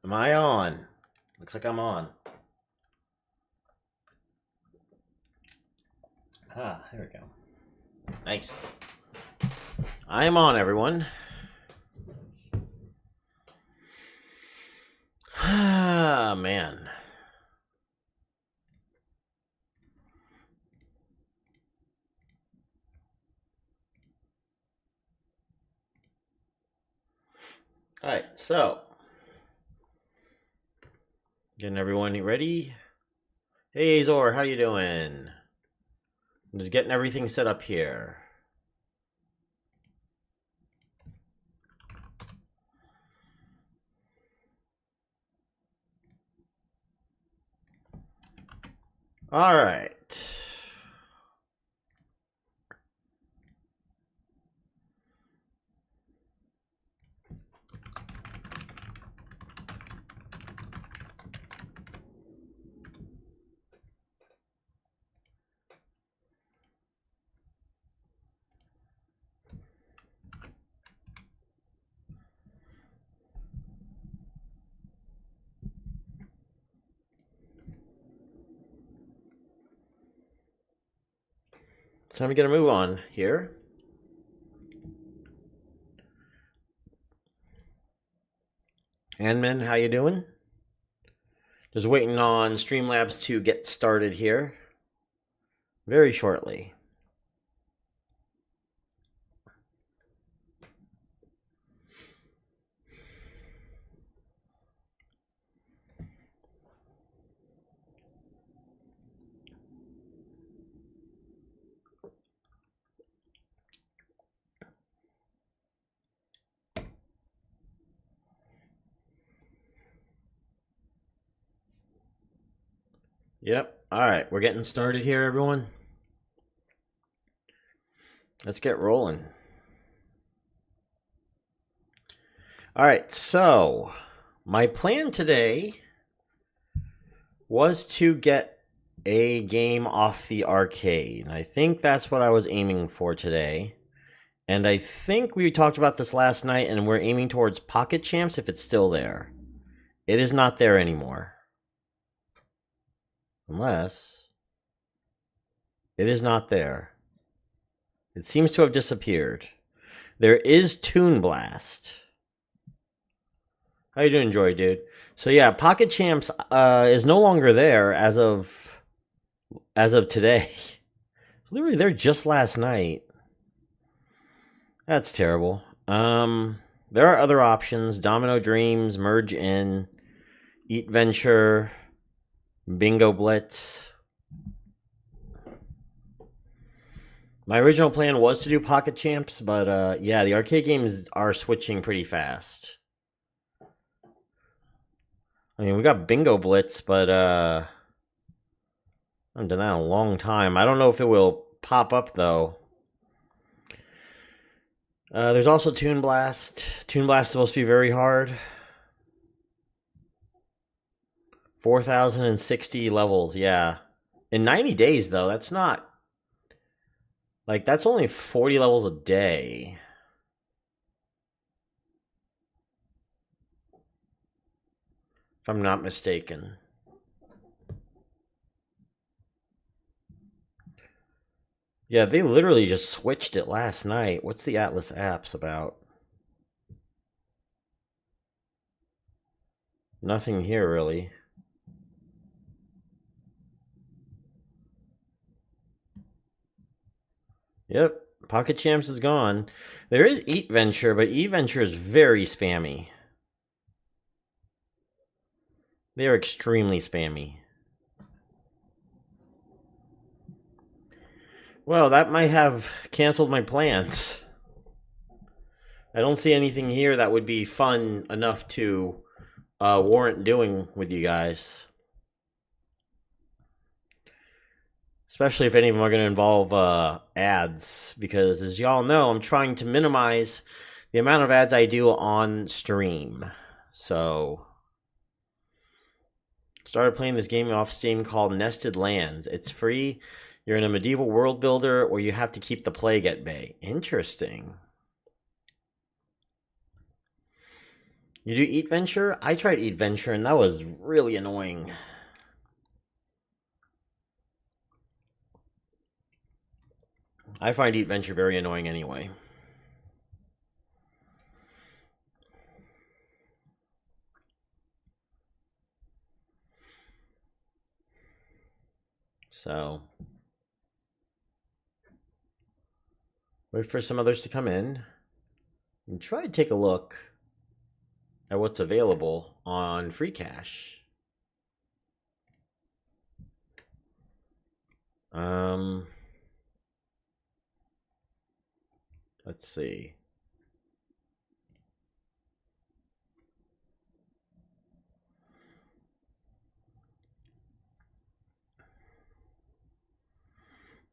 Am I on? Looks like I'm on. There we go. Nice. I am on, everyone. Ah, man. All right, so getting everyone ready. Hey, Azor, how you doing? I'm just getting everything set up here. All right. Time to get a move on here. Anman, how you doing? Just waiting on Streamlabs to get started here very shortly. Yep. All right, we're getting started here, everyone. Let's get rolling. All right, so my plan today was to get a game off the arcade. I think that's what I was aiming for today. And I think we talked about this last night, and we're aiming towards Pocket Champs if it's still there. It is not there anymore. Unless it is not there. It seems to have disappeared. There is Toon Blast. How you doing, Joy, dude? So yeah, Pocket Champs is no longer there as of today. Literally there just last night. That's terrible. There are other options: Domino Dreams, Merge In, Eat Venture, Bingo Blitz. My original plan was to do Pocket Champs, but yeah, the arcade games are switching pretty fast. I mean, we got Bingo Blitz, but I haven't done that in a long time. I don't know if it will pop up, though. There's also Toon Blast. Toon Blast is supposed to be very hard. 4,060 levels, yeah. In 90 days, though, that's not... Like, that's only 40 levels a day. If I'm not mistaken. Yeah, they literally just switched it last night. What's the Atlas apps about? Nothing here, really. Yep, Pocket Champs is gone. There is Eat Venture, but Eat Venture is very spammy. They are extremely spammy. Well, that might have canceled my plans. I don't see anything here that would be fun enough to warrant doing with you guys. Especially if any of them are going to involve ads. Because as y'all know, I'm trying to minimize the amount of ads I do on stream. So... started playing this game off Steam called Nested Lands. It's free. You're in a medieval world builder where you have to keep the plague at bay. Interesting. You do Eat Venture? I tried Eat Venture and that was really annoying. I find Eat Venture very annoying anyway. So, wait for some others to come in and try to take a look at what's available on free cash. Let's see.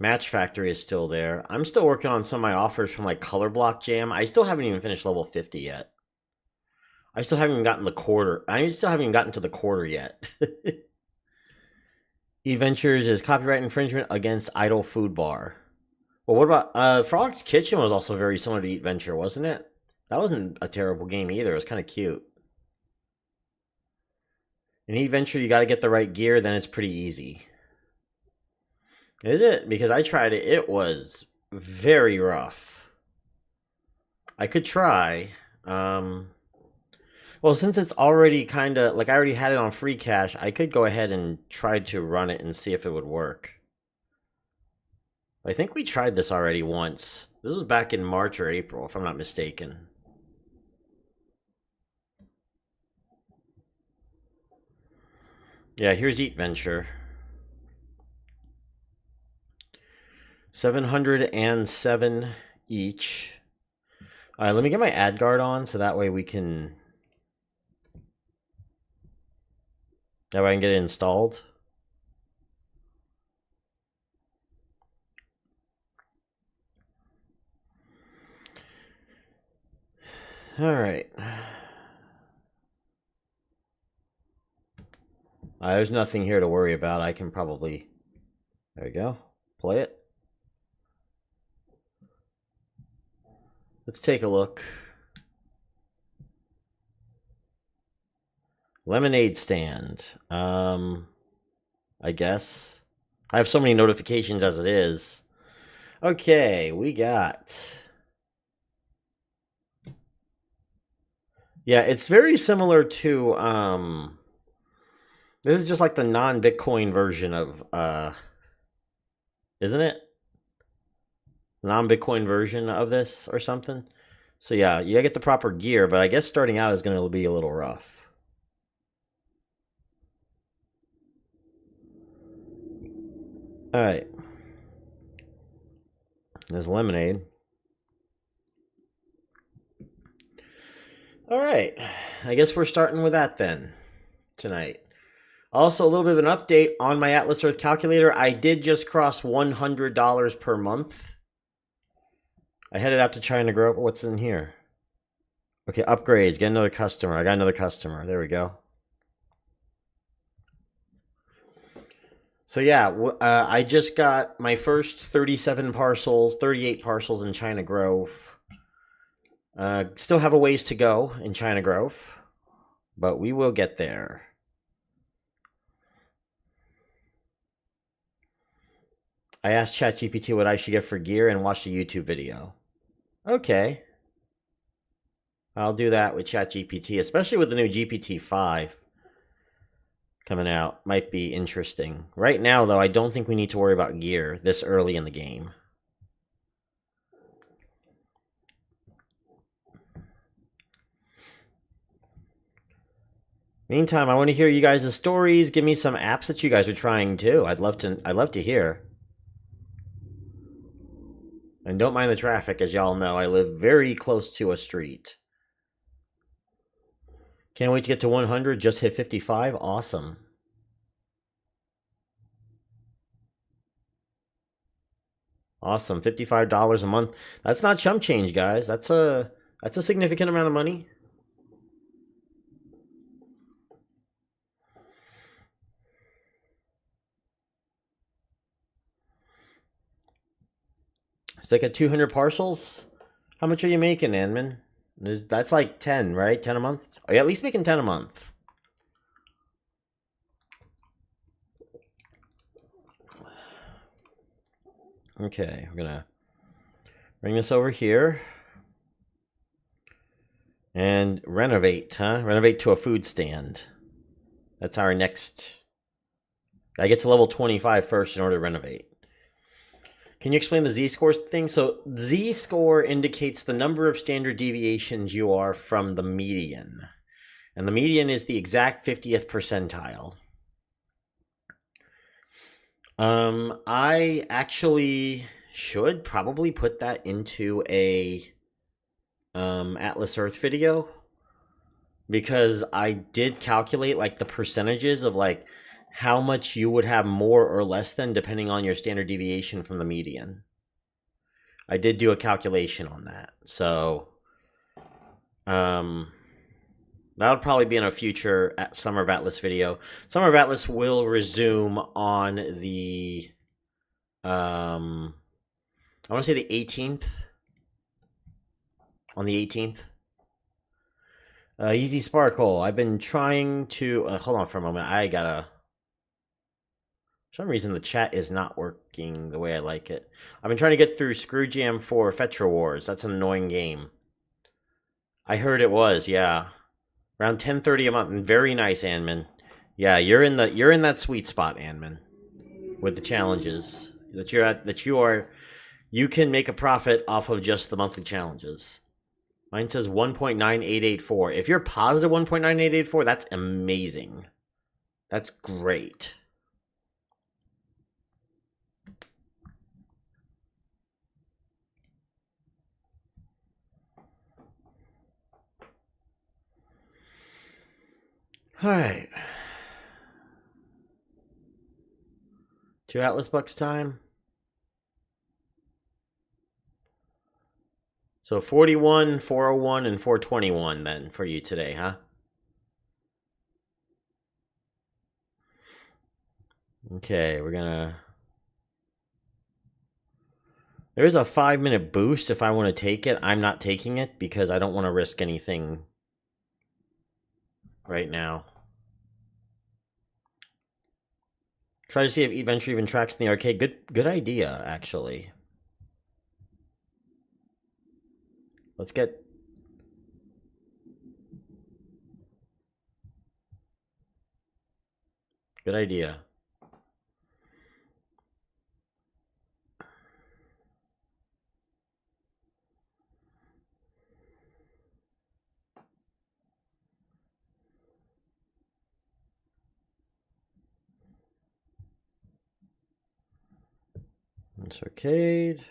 Match Factory is still there. I'm still working on some of my offers from like Color Block Jam. I still haven't even finished level 50 yet. I still haven't even gotten the quarter. I still haven't even gotten to the quarter yet. E-Ventures is copyright infringement against Idle Food Bar. Well, what about Frog's Kitchen was also very similar to Eat Venture, wasn't it? That wasn't a terrible game either. It was kind of cute. In Eat Venture, you got to get the right gear, then it's pretty easy. Is it? Because I tried it. It was very rough. I could try. Well, since it's already kind of, like I already had it on free cash, I could go ahead and try to run it and see if it would work. I think we tried this already once. This was back in March or April, if I'm not mistaken. Yeah, here's Eat Venture. 707 each. All right, let me get my ad guard on so that way we can... That way I can get it installed. All right. There's nothing here to worry about. I can probably... There we go. Play it. Let's take a look. Lemonade stand. I guess. I have so many notifications as it is. Okay, we got... Yeah, it's very similar to, this is just like the non-Bitcoin version of, isn't it? Non-Bitcoin version of this or something. So yeah, you gotta get the proper gear, but I guess starting out is gonna be a little rough. Alright. There's lemonade. Alright. I guess we're starting with that then tonight. Also, a little bit of an update on my Atlas Earth calculator. I did just cross $100 per month. I headed out to China Grove. What's in here? Okay, upgrades. Get another customer. I got another customer. There we go. So yeah, I just got my first 37 parcels, 38 parcels in China Grove. Still have a ways to go in China Grove, but we will get there. I asked ChatGPT what I should get for gear and watched a YouTube video. Okay. I'll do that with ChatGPT, especially with the new GPT-5 coming out. Might be interesting. Right now, though, I don't think we need to worry about gear this early in the game. Meantime, I want to hear you guys' stories. Give me some apps that you guys are trying too. I'd love to hear. And don't mind the traffic, as y'all know. I live very close to a street. Can't wait to get to 100. Just hit 55. Awesome. Awesome. $55 a month. That's not chump change, guys. That's a significant amount of money. It's like at 200 parcels. How much are you making, Anman? That's like 10, right? 10 a month? Oh, yeah, at least making 10 a month. Okay, we're gonna bring this over here. And renovate, huh? Renovate to a food stand. That's our next... I get to level 25 first in order to renovate. Can you explain the z-score thing? So z-score indicates the number of standard deviations you are from the median. And the median is the exact 50th percentile. I actually should probably put that into a Atlas Earth video, because I did calculate like the percentages of like how much you would have more or less than depending on your standard deviation from the median. I did do a calculation on that. So that'll probably be in a future Summer of Atlas video. Summer of Atlas will resume on the I want to say the 18th. On the 18th. Easy Sparkle. I've been trying to hold on for a moment. I gotta... For some reason, the chat is not working the way I like it. I've been trying to get through Screw Jam 4 Fetra Wars. That's an annoying game. I heard it was, yeah. Around 10:30 a month. Very nice, Anman. Yeah, you're in that sweet spot, Anman. With the challenges that you're at, you can make a profit off of just the monthly challenges. Mine says 1.9884. If you're positive 1.9884, that's amazing. That's great. All right. 2 Atlas Bucks time. So 41, 401, and 421 then for you today, huh? Okay, we're gonna... There is a 5-minute boost if I want to take it. I'm not taking it because I don't want to risk anything right now. Try to see if Adventure even tracks in the arcade. Good idea, actually. Let's get... Good idea. It's arcade.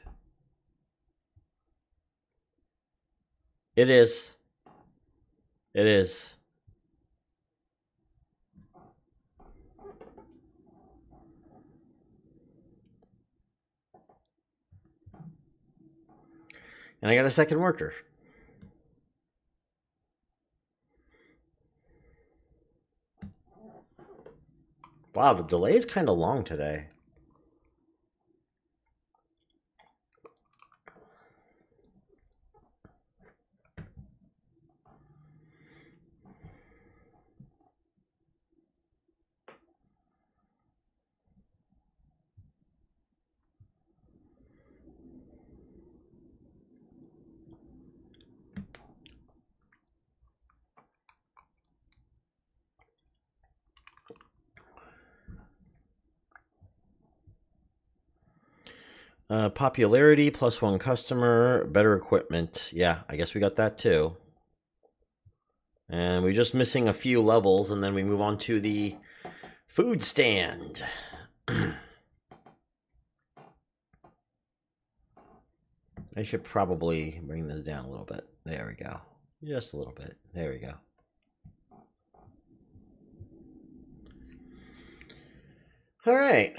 It is. It is. And I got a second worker. Wow, the delay is kind of long today. Popularity, +1 customer, better equipment. Yeah, I guess we got that too. And we're just missing a few levels, and then we move on to the food stand. I should probably bring this down a little bit. There we go. Just a little bit. There we go. All right.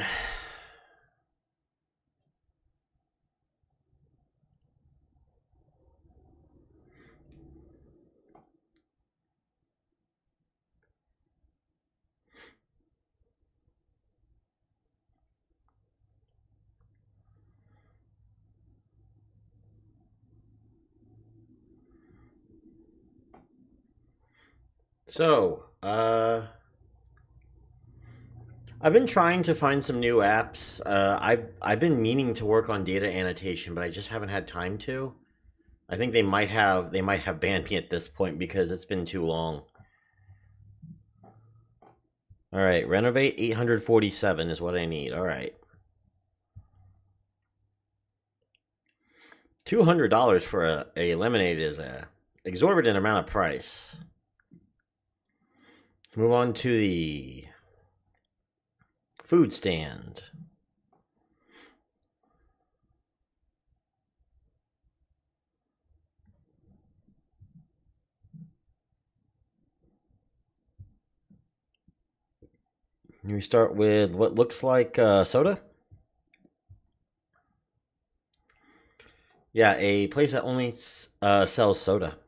So, I've been trying to find some new apps. I've been meaning to work on data annotation, but I just haven't had time to. I think they might have banned me at this point because it's been too long. All right, renovate 847 is what I need. All right. $200 for a lemonade is a exorbitant amount of price. Move on to the food stand. We start with what looks like soda. Yeah, a place that only sells soda.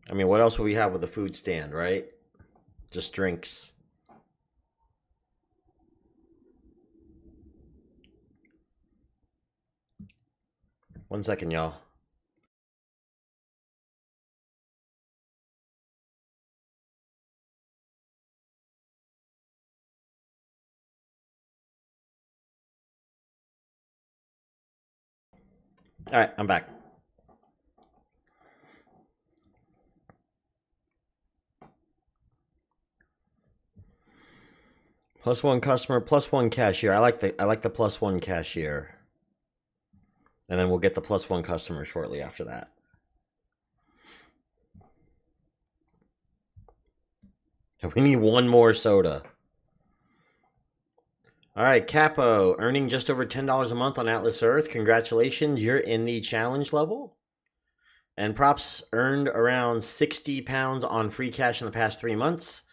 I mean, what else would we have with a food stand, right? Just drinks. One second, y'all. All right, I'm back. Plus one customer, plus one cashier. I like the plus one cashier. And then we'll get the plus one customer shortly after that. We need one more soda. All right, Capo, earning just over $10 a month on Atlas Earth. Congratulations, you're in the challenge level. And props earned around 60 pounds on free cash in the past 3 months.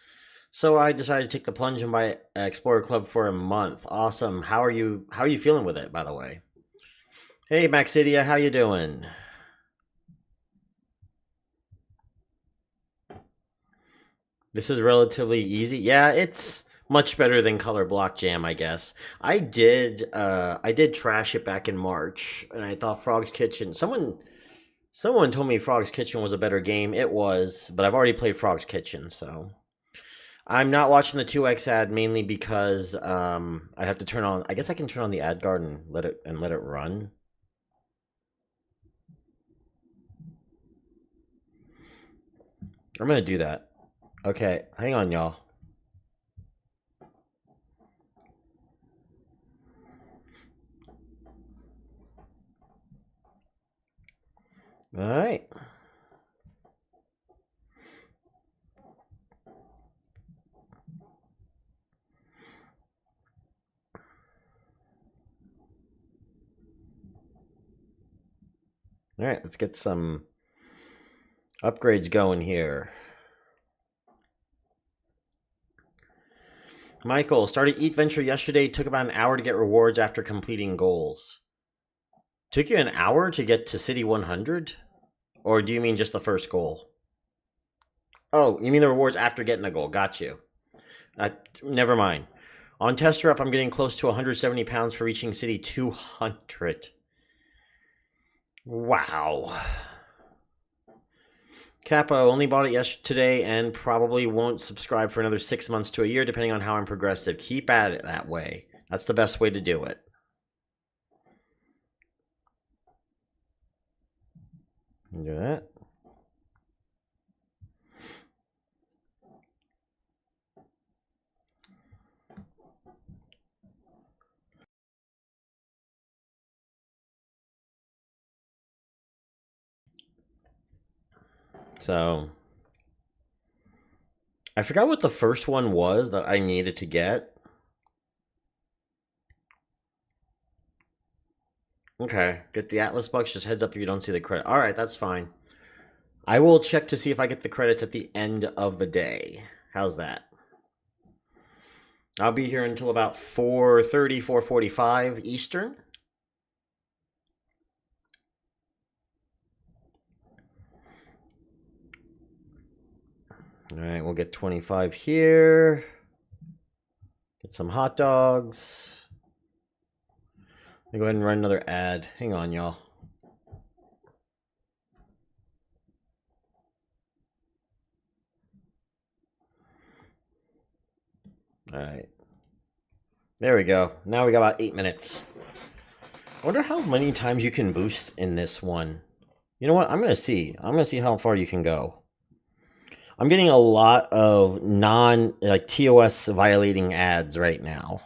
So I decided to take the plunge and buy Explorer Club for a month. Awesome. How are you feeling with it, by the way? Hey, Maxidia, how you doing? This is relatively easy. Yeah, it's much better than Color Block Jam, I guess. I did trash it back in March, and I thought Frog's Kitchen. Someone told me Frog's Kitchen was a better game. It was, but I've already played Frog's Kitchen, so I'm not watching the 2x ad mainly because I have to turn on. I guess I can turn on the ad guard and let it run. I'm gonna do that. Okay, hang on, y'all. All right. All right, let's get some upgrades going here. Michael, started Eat Venture yesterday. Took about an hour to get rewards after completing goals. Took you an hour to get to City 100? Or do you mean just the first goal? Oh, you mean the rewards after getting a goal. Got you. Never mind. On Tester Up, I'm getting close to 170 pounds for reaching City 200. Wow. Capo only bought it yesterday and probably won't subscribe for another 6 months to a year, depending on how I'm progressive. Keep at it that way. That's the best way to do it. Do that. So, I forgot what the first one was that I needed to get. Okay, get the Atlas Bucks. Just heads up if you don't see the credit. All right, that's fine. I will check to see if I get the credits at the end of the day. How's that? I'll be here until about 4:30, 4:45 Eastern. All right, we'll get 25 here. Get some hot dogs. Let me go ahead and run another ad. Hang on, y'all. Alright. There we go. Now we got about 8 minutes. I wonder how many times you can boost in this one. You know what? I'm gonna see. I'm gonna see how far you can go. I'm getting a lot of TOS violating ads right now,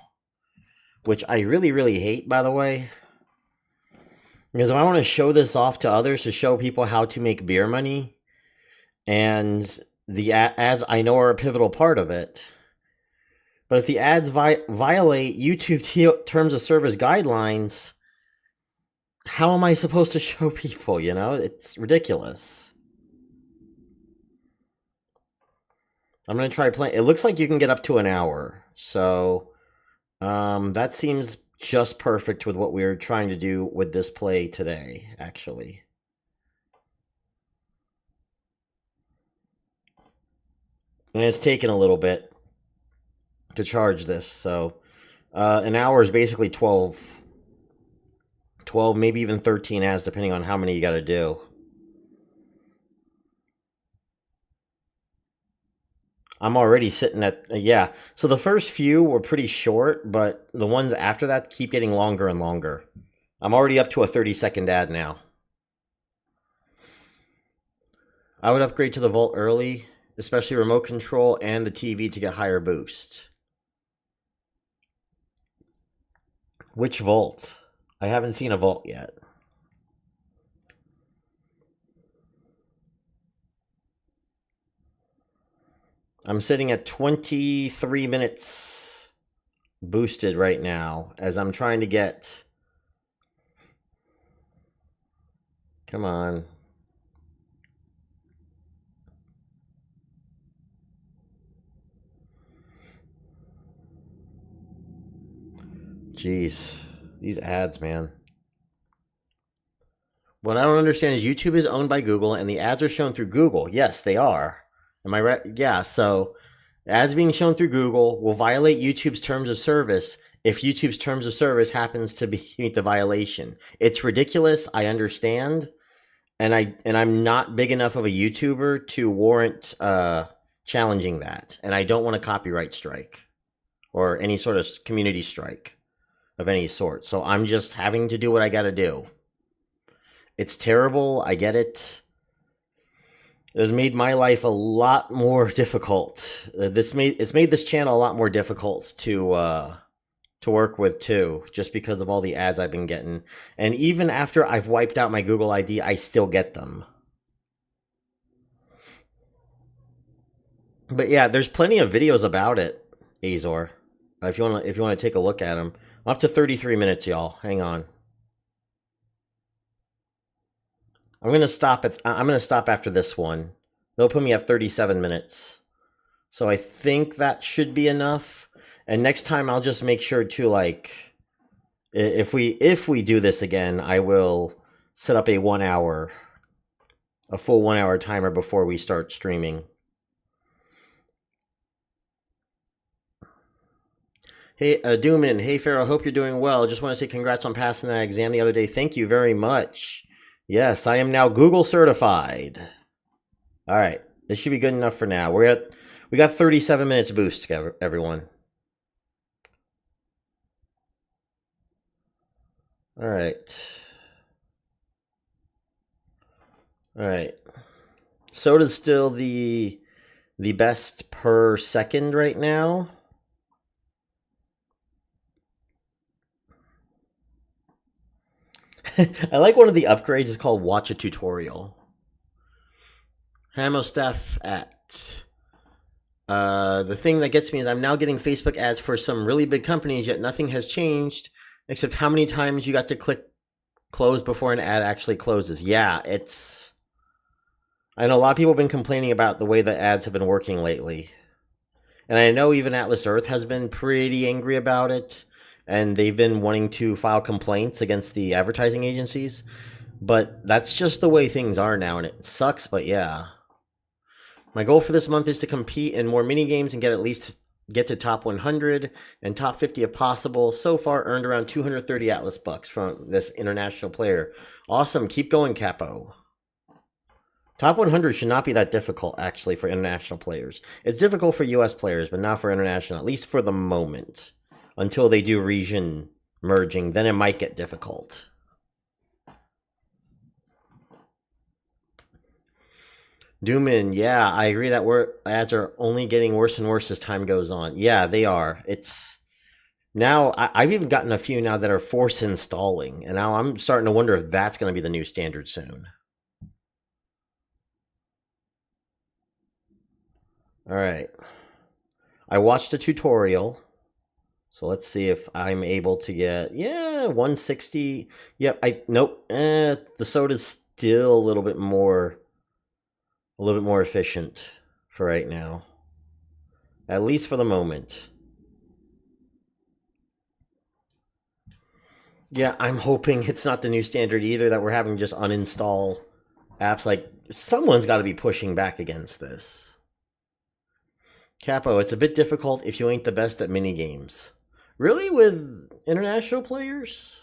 which I really, really hate, by the way. Because if I want to show this off to others to show people how to make beer money, and the ads I know are a pivotal part of it, but if the ads violate YouTube terms of service guidelines, how am I supposed to show people, you know? It's ridiculous. I'm going to try playing. It looks like you can get up to an hour. So that seems just perfect with what we're trying to do with this play today, actually. And it's taken a little bit to charge this. So an hour is basically 12, maybe even 13 ads, depending on how many you got to do. I'm already sitting at, yeah. So the first few were pretty short, but the ones after that keep getting longer and longer. I'm already up to a 30-second ad now. I would upgrade to the Volt early, especially remote control and the TV to get higher boost. Which Volt? I haven't seen a Volt yet. I'm sitting at 23 minutes boosted right now as I'm trying to get... Come on. Jeez. These ads, man. What I don't understand is YouTube is owned by Google and the ads are shown through Google. Yes, they are. Am I right? Yeah, so ads being shown through Google will violate YouTube's terms of service if YouTube's terms of service happens to meet the violation. It's ridiculous, I understand, and I'm not big enough of a YouTuber to warrant challenging that, and I don't want a copyright strike or any sort of community strike of any sort. So I'm just having to do what I got to do. It's terrible, I get it. It has made my life a lot more difficult. It's made this channel a lot more difficult to work with too, just because of all the ads I've been getting. And even after I've wiped out my Google ID, I still get them. But yeah, there's plenty of videos about it, Azor. If you want to take a look at them. I'm up to 33 minutes, y'all. Hang on. I'm gonna stop after this one. They'll put me at 37 minutes. So I think that should be enough. And next time I'll just make sure to, like, if we do this again, I will set up a full 1 hour timer before we start streaming. Hey, Doomin, hey Pharaoh, hope you're doing well. Just want to say congrats on passing that exam the other day. Thank you very much. Yes, I am now Google certified. All right, this should be good enough for now. We got 37 minutes boost, everyone. All right. All right. Soda's still the best per second right now. I like one of the upgrades is called Watch a Tutorial. Hamosteph at the thing that gets me is I'm now getting Facebook ads for some really big companies, yet nothing has changed except how many times you got to click close before an ad actually closes. Yeah, I know a lot of people have been complaining about the way the ads have been working lately. And I know even Atlas Earth has been pretty angry about it. And they've been wanting to file complaints against the advertising agencies. But that's just the way things are now, and it sucks, but yeah. My goal for this month is to compete in more mini games and get to top 100 and top 50 if possible. So far, earned around 230 Atlas bucks from this international player. Awesome, keep going, Capo. Top 100 should not be that difficult, actually, for international players. It's difficult for U.S. players, but not for international, at least for the moment. Until they do region merging, then it might get difficult. Doomin, yeah, I agree that ads are only getting worse and worse as time goes on. Yeah, they are. It's now I've even gotten a few now that are force installing, and now I'm starting to wonder if that's going to be the new standard soon. All right, I watched a tutorial, so let's see if I'm able to get 160. Yep, nope. The soda's still a little bit more efficient for right now. At least for the moment. Yeah, I'm hoping it's not the new standard either, that we're having just uninstall apps. Like, someone's got to be pushing back against this. Capo, it's a bit difficult if you ain't the best at minigames. Really, with international players?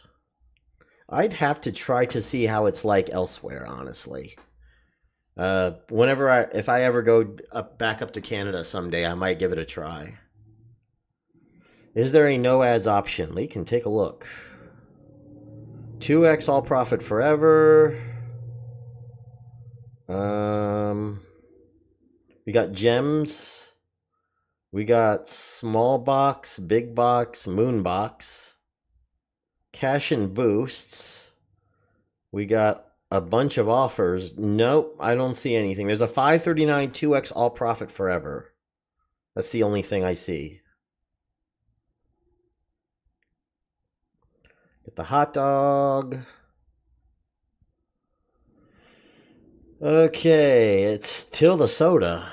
I'd have to try to see how it's like elsewhere, honestly. If I ever go back up to Canada someday, I might give it a try. Is there a no ads option? Lee can take a look. 2x all profit forever. We got gems. We got small box, big box, moon box. Cash and boosts. We got a bunch of offers. Nope, I don't see anything. There's a 539 2x all profit forever. That's the only thing I see. Get the hot dog. Okay, it's still the soda.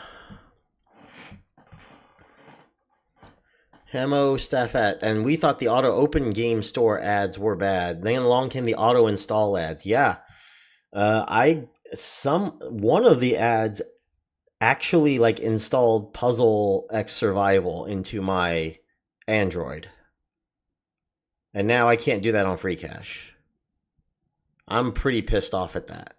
Hemo Staffette, and we thought the auto open game store ads were bad. Then along came the auto install ads. Yeah, one of the ads actually like installed Puzzle X Survival into my Android, and now I can't do that on Free Cash. I'm pretty pissed off at that.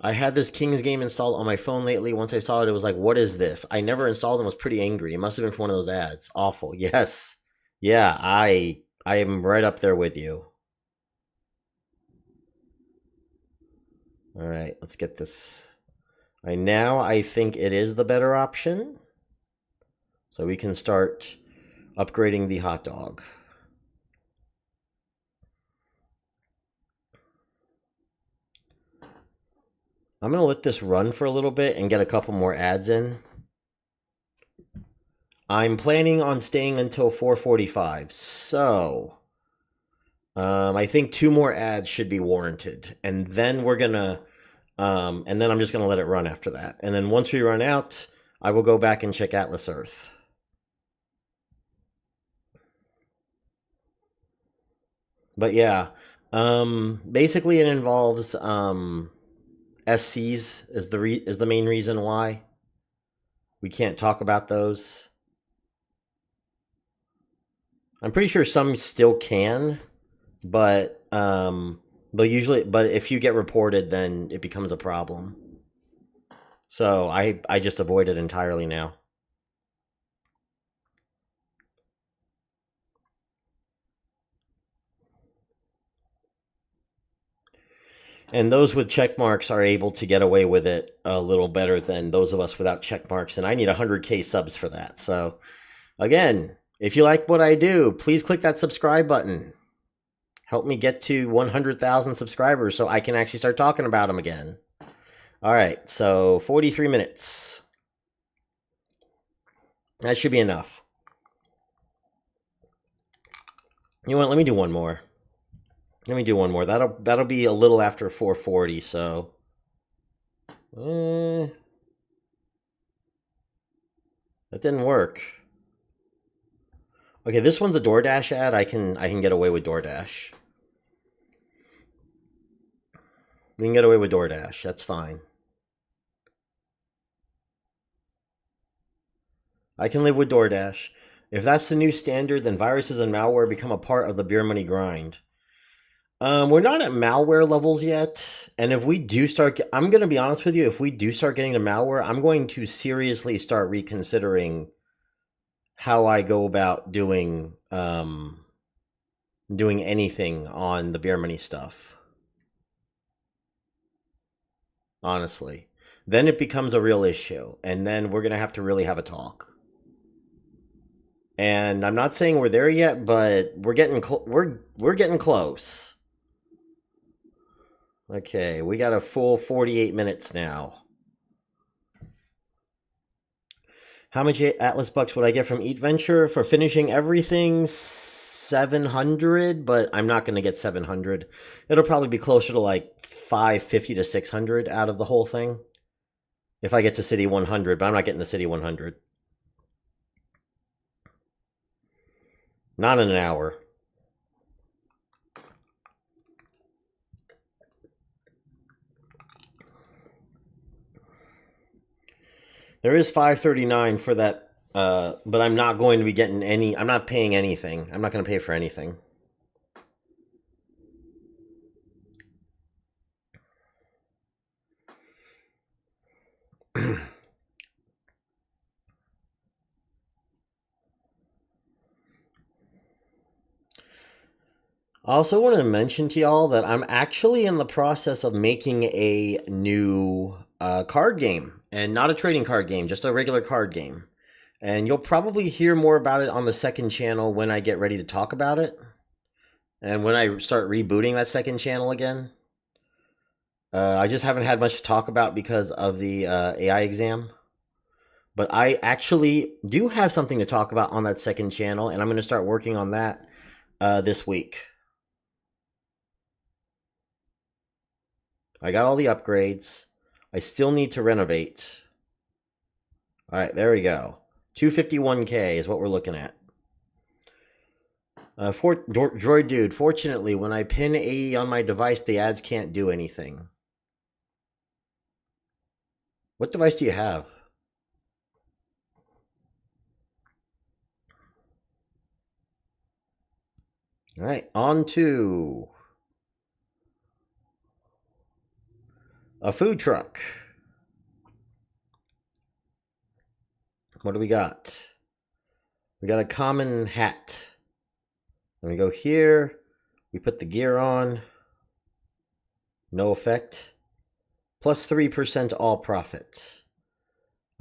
I had this Kings game installed on my phone lately. Once I saw it, it was like, what is this? I never installed and was pretty angry. It must have been for one of those ads. Awful. Yes. Yeah, I am right up there with you. All right, let's get this. I think it is the better option. So we can start upgrading the hot dog. I'm going to let this run for a little bit and get a couple more ads in. I'm planning on staying until 4:45, so I think 2 more ads should be warranted, and then we're gonna, and then I'm just gonna let it run after that, and then once we run out, I will go back and check Atlas Earth. But yeah, basically it involves SCs is the main reason why we can't talk about those. I'm pretty sure some still can, but if you get reported, then it becomes a problem. So I just avoid it entirely now. And those with check marks are able to get away with it a little better than those of us without check marks. And I need 100K subs for that. So, again, if you like what I do, please click that subscribe button. Help me get to 100,000 subscribers so I can actually start talking about them again. All right, so 43 minutes. That should be enough. You know what? Let me do one more. That'll be a little after 4:40. So, that didn't work. Okay, this one's a DoorDash ad. I can get away with DoorDash. We can get away with DoorDash. That's fine. I can live with DoorDash. If that's the new standard, then viruses and malware become a part of the beer money grind. We're not at malware levels yet, and if we do start, I'm gonna be honest with you. If we do start getting to malware, I'm going to seriously start reconsidering how I go about doing anything on the beer money stuff. Honestly, then it becomes a real issue, and then we're gonna have to really have a talk. And I'm not saying we're there yet, but we're getting we're getting close. Okay, we got a full 48 minutes now. How much Atlas bucks would I get from Eat Venture for finishing everything? 700, but I'm not going to get 700. It'll probably be closer to like 550 to 600 out of the whole thing. If I get to City 100, but I'm not getting to City 100. Not in an hour. There is 539 for that, but I'm not going to be getting any. I'm not paying anything. I'm not going to pay for anything. I also want to mention to y'all that I'm actually in the process of making a new card game, and not a trading card game, just a regular card game. And you'll probably hear more about it on the second channel when I get ready to talk about it. And when I start rebooting that second channel again. I just haven't had much to talk about because of the AI exam. But I actually do have something to talk about on that second channel, and I'm going to start working on that this week. I got all the upgrades. I still need to renovate. All right, there we go. 251K is what we're looking at. Droid Dude, fortunately, when I pin AE on my device, the ads can't do anything. What device do you have? All right, on to a food truck. What do we got? We got a common hat. Then we go here. We put the gear on. No effect. Plus 3% all profit.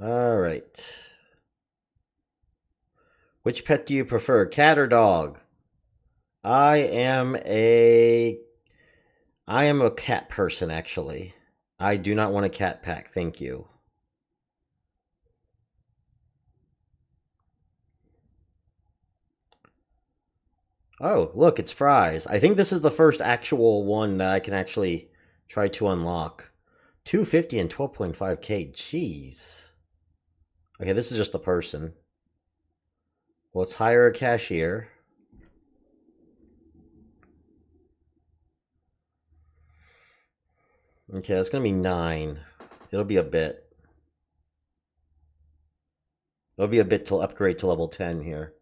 All right. Which pet do you prefer, cat or dog? I am a cat person, actually. I do not want a cat pack, thank you. Oh, look, it's fries. I think this is the first actual one that I can actually try to unlock. 250 and 12.5k, jeez. Okay, this is just the person. Well, let's hire a cashier. Okay, that's gonna be 9. It'll be a bit. It'll be a bit till upgrade to level 10 here.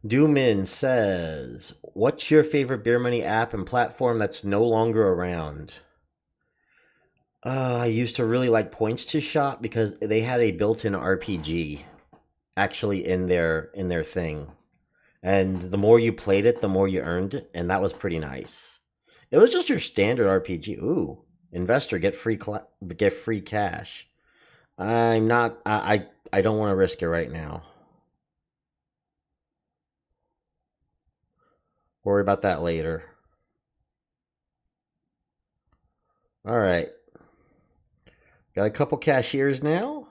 Doomin says, what's your favorite beer money app and platform that's no longer around? I used to really like Points to Shop because they had a built-in RPG actually in their thing. And the more you played it, the more you earned, and that was pretty nice. It was just your standard RPG. Ooh, investor get free cash. I'm not I don't want to risk it right now. Worry about that later. All right. Got a couple cashiers now.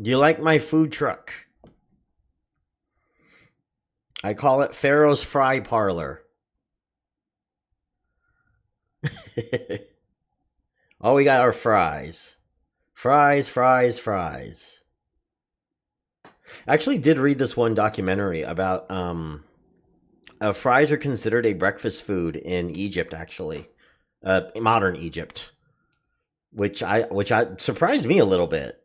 Do you like my food truck? I call it Pharaoh's Fry Parlor. Oh, we got our fries. Fries, fries, fries. I actually did read this one documentary about fries are considered a breakfast food in Egypt, actually. Modern Egypt, which I surprised me a little bit.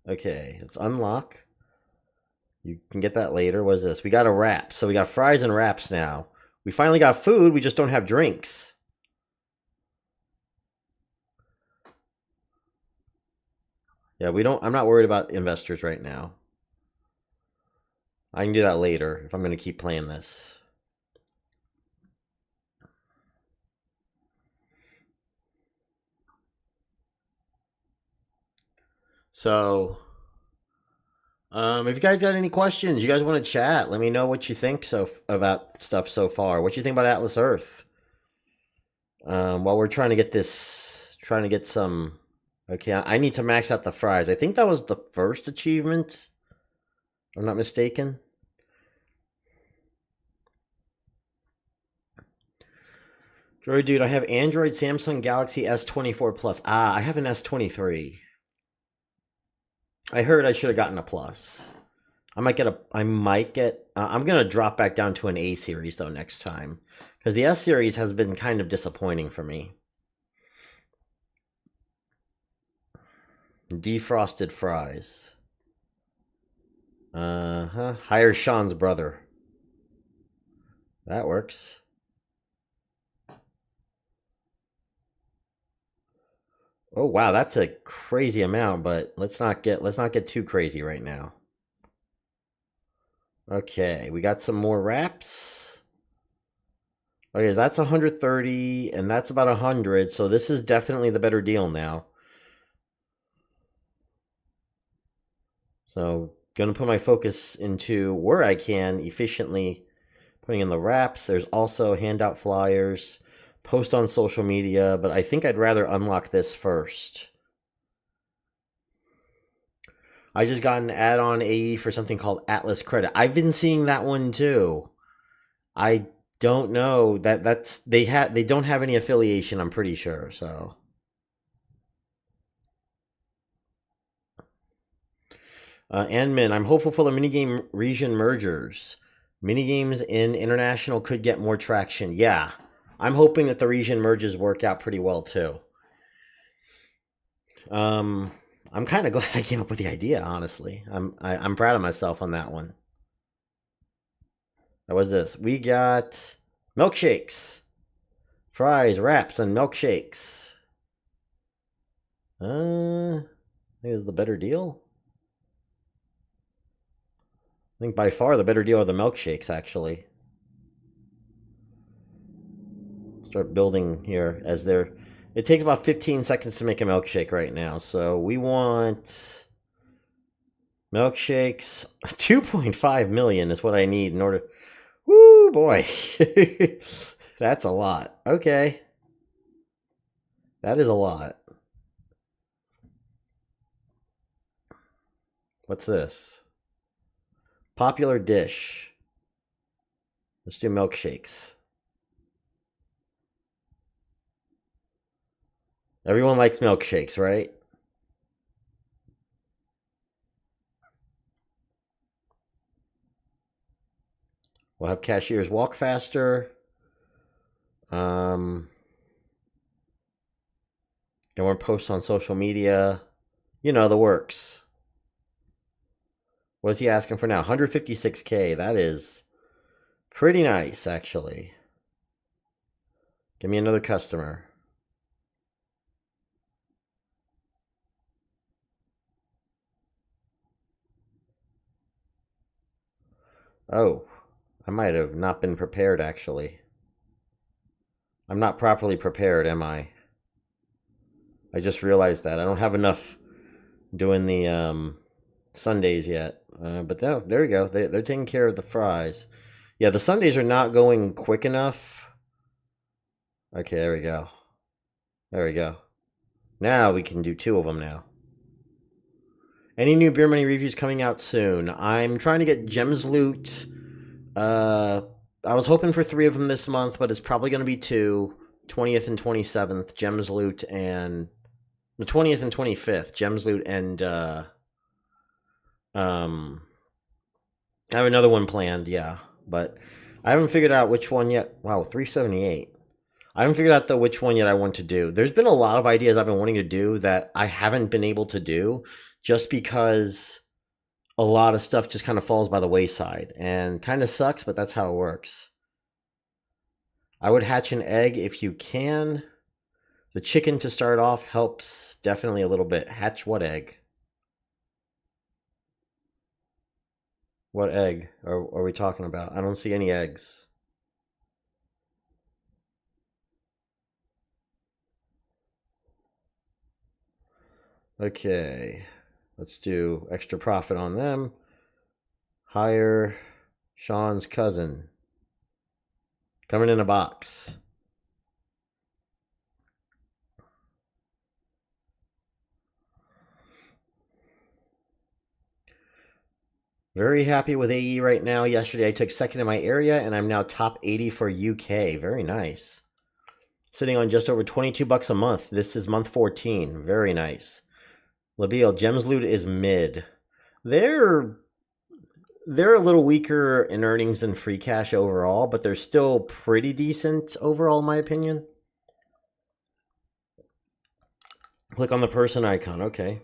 Okay, let's unlock. You can get that later. What is this? We got a wrap. So we got fries and wraps now. We finally got food. We just don't have drinks. Yeah, we don't. I'm not worried about investors right now. I can do that later if I'm going to keep playing this. So, if you guys got any questions, you guys want to chat, let me know what you think about stuff so far. What you think about Atlas Earth? While we're trying to get some. Okay, I need to max out the fries. I think that was the first achievement, if I'm not mistaken. Droid dude, I have Android Samsung Galaxy S24 Plus. I have an S23. I heard I should have gotten a Plus. I'm gonna drop back down to an A series though next time, because the S series has been kind of disappointing for me. Defrosted fries. Hire Sean's brother. That works. Oh wow, that's a crazy amount, but let's not get too crazy right now. Okay, we got some more wraps. Okay, that's 130, and that's about 100, so this is definitely the better deal now. So, gonna put my focus into where I can efficiently putting in the wraps. There's also handout flyers, post on social media, but I think I'd rather unlock this first. I just got an add-on AE for something called Atlas Credit. I've been seeing that one too. I don't know they don't have any affiliation, I'm pretty sure, so. Anmin, I'm hopeful for the minigame region mergers. Minigames in international could get more traction. Yeah, I'm hoping that the region merges work out pretty well too. I'm kind of glad I came up with the idea, honestly. I'm proud of myself on that one. What was this? We got milkshakes, fries, wraps, and milkshakes. I think is the better deal. I think by far the better deal are the milkshakes, actually. Start building here as they're. It takes about 15 seconds to make a milkshake right now, so we want milkshakes. 2.5 million is what I need in order. Woo, boy. That's a lot. Okay. That is a lot. What's this? Popular dish. Let's do milkshakes. Everyone likes milkshakes, right? We'll have cashiers walk faster. And we'll post on social media. You know, the works. What's he asking for now? 156K. That is pretty nice, actually. Give me another customer. Oh, I might have not been prepared, actually. I'm not properly prepared, am I? I just realized that. I don't have enough doing the sundaes yet. But there we go. They're taking care of the fries. Yeah, the sundaes are not going quick enough. Okay, there we go. There we go. Now we can do 2 of them now. Any new Beer Money reviews coming out soon? I'm trying to get Gems Loot. I was hoping for 3 of them this month, but it's probably going to be 2. 20th and 27th, Gems Loot, and the 20th and 25th, Gems Loot, and I have another one planned, yeah. But I haven't figured out which one yet. Wow, 378. I haven't figured out though which one yet I want to do. There's been a lot of ideas I've been wanting to do that I haven't been able to do just because a lot of stuff just kind of falls by the wayside and kind of sucks, but that's how it works. I would hatch an egg if you can. The chicken to start off helps definitely a little bit. Hatch what egg? What egg are we talking about? I don't see any eggs. Okay, let's do extra profit on them. Hire Sean's cousin. Coming in a box. Very happy with AE right now. Yesterday I took second in my area and I'm now top 80 for UK. Very nice. Sitting on just over 22 bucks a month. This is month 14. Very nice. Labille, Gems Loot is mid. They're a little weaker in earnings than free cash overall, but they're still pretty decent overall in my opinion. Click on the person icon. Okay.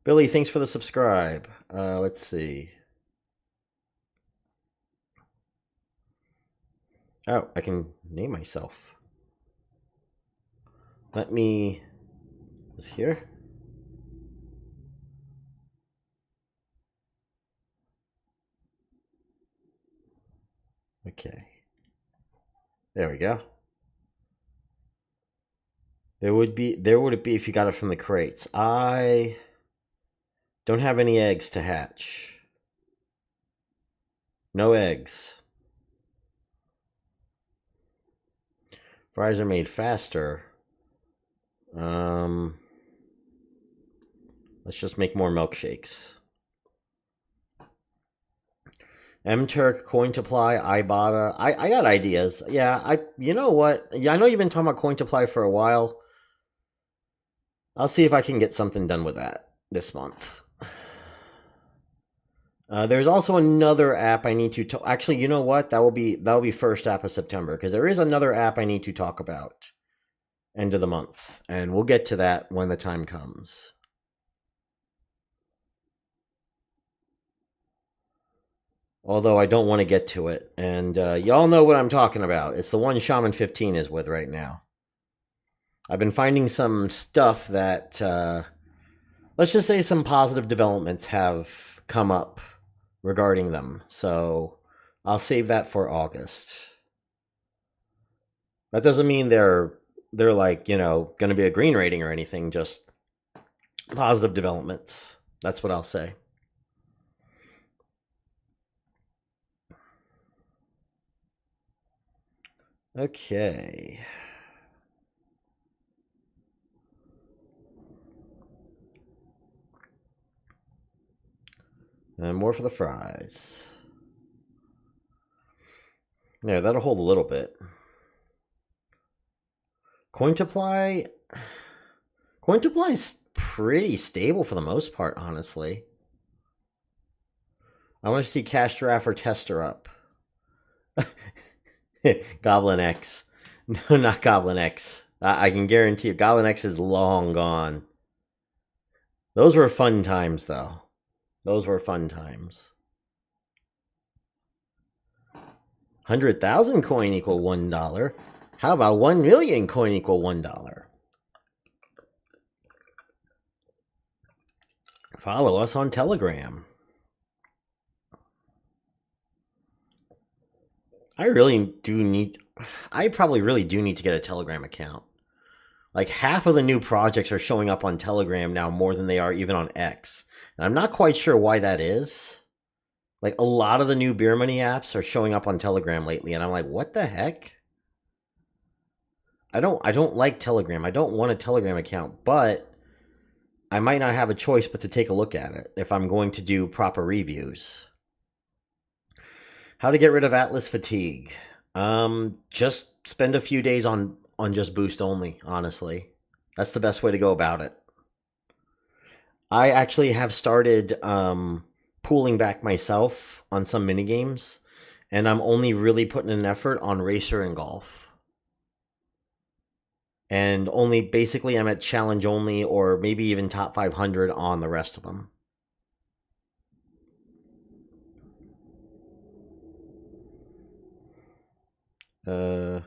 Billy, thanks for the subscribe. Let's see. Oh, I can name myself. Let me... Is here? Okay. There we go. There would it be if you got it from the crates. I don't have any eggs to hatch. No eggs. Fries are made faster. Let's just make more milkshakes. M-Turk, Cointoply, Ibotta. I got ideas. Yeah, you know what? Yeah, I know you've been talking about Cointoply for a while. I'll see if I can get something done with that this month. There's also another app I need to actually, you know what? That'll be first app of September because there is another app I need to talk about end of the month, and we'll get to that when the time comes. Although I don't want to get to it, and y'all know what I'm talking about. It's the one Shaman 15 is with right now. I've been finding some stuff that, let's just say some positive developments have come up regarding them. So I'll save that for August. That doesn't mean they're like, you know, going to be a green rating or anything, just positive developments. That's what I'll say. Okay. And more for the fries. Yeah, that'll hold a little bit. Cointoply's pretty stable for the most part, honestly. I want to see Cash Giraffe or Tester up. Goblin X. No, not Goblin X. I can guarantee you, Goblin X is long gone. Those were fun times, though. Those were fun times. 100,000 coin equal $1. How about 1 million coin equal $1? Follow us on Telegram. I probably really do need to get a Telegram account. Like half of the new projects are showing up on Telegram now more than they are even on X. And I'm not quite sure why that is. Like a lot of the new beer money apps are showing up on Telegram lately, and I'm like, what the heck? I don't like Telegram. I don't want a Telegram account, but I might not have a choice but to take a look at it if I'm going to do proper reviews. How to get rid of Atlas fatigue? Just spend a few days on just boost only, honestly. That's the best way to go about it. I actually have started pooling back myself on some minigames, And I'm only really putting an effort on racer and golf. And only basically I'm at challenge only, or maybe even top 500 on the rest of them. There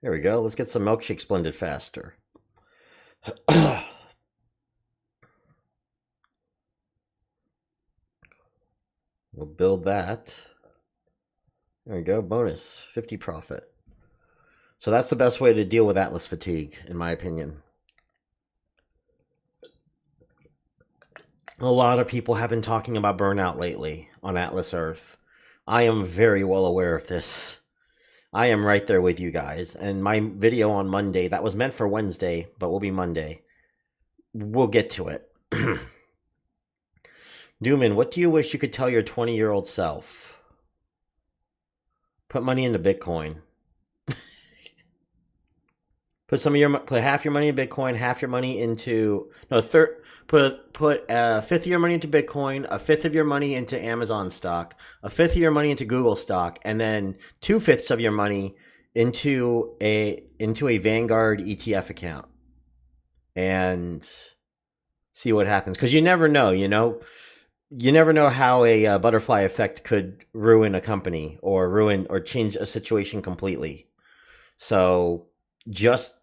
we go. Let's get some milkshakes blended faster. We'll build that. There we go. Bonus 50 profit. So that's the best way to deal with Atlas fatigue, in my opinion. A lot of people have been talking about burnout lately on Atlas Earth. I am very well aware of this. I am right there with you guys. And my video on Monday, that was meant for Wednesday, but will be Monday. We'll get to it. Dooman, what do you wish you could tell your 20-year-old self? Put money into Bitcoin. Put half your money in Bitcoin, half your money into put a fifth of your money into Bitcoin, a fifth of your money into Amazon stock, a fifth of your money into Google stock, and then 2/5 of your money into a Vanguard ETF account, and see what happens. Because you never know, you never know how a butterfly effect could ruin a company or change a situation completely. So just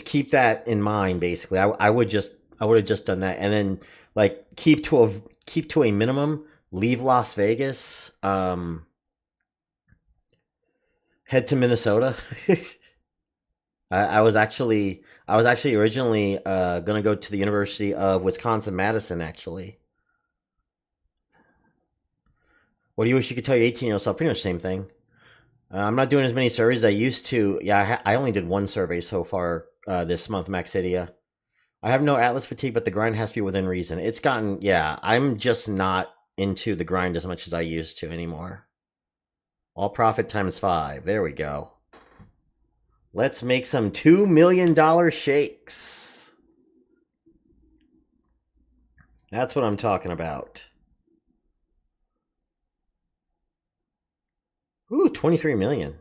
keep that in mind. Basically, I would have just done that, and then like keep to a minimum. Leave Las Vegas. Head to Minnesota. I was actually originally gonna go to the University of Wisconsin-Madison. Actually, what do you wish you could tell your 18-year-old self? Pretty much the same thing. I'm not doing as many surveys as I used to. Yeah, I only did one survey so far this month, Maxidia. I have no Atlas fatigue, but the grind has to be within reason. It's gotten, I'm just not into the grind as much as I used to anymore. All profit times 5. There we go. Let's make some $2 million shakes. That's what I'm talking about. Ooh, 23 million.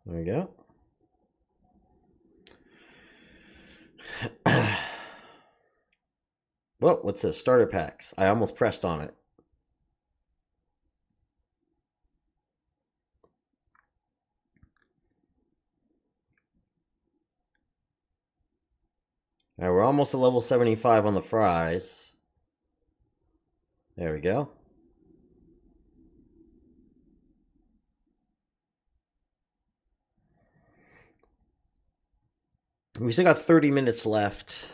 There we go. Whoa, what's this? Starter packs. I almost pressed on it. All right, we're almost at level 75 on the fries. There we go. We still got 30 minutes left.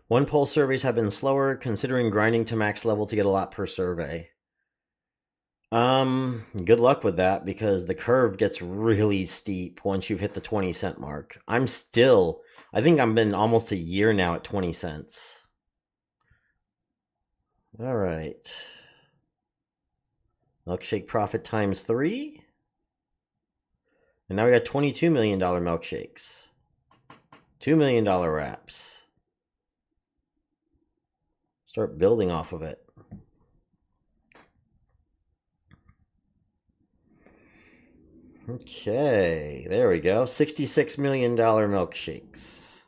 One poll surveys have been slower, considering grinding to max level to get a lot per survey. Good luck with that, because the curve gets really steep once you've hit the 20-cent mark. I think I've been almost a year now at 20 cents. All right. Milkshake profit times 3. And now we got $22 million milkshakes. $2 million wraps. Start building off of it. Okay, there we go. $66 million milkshakes.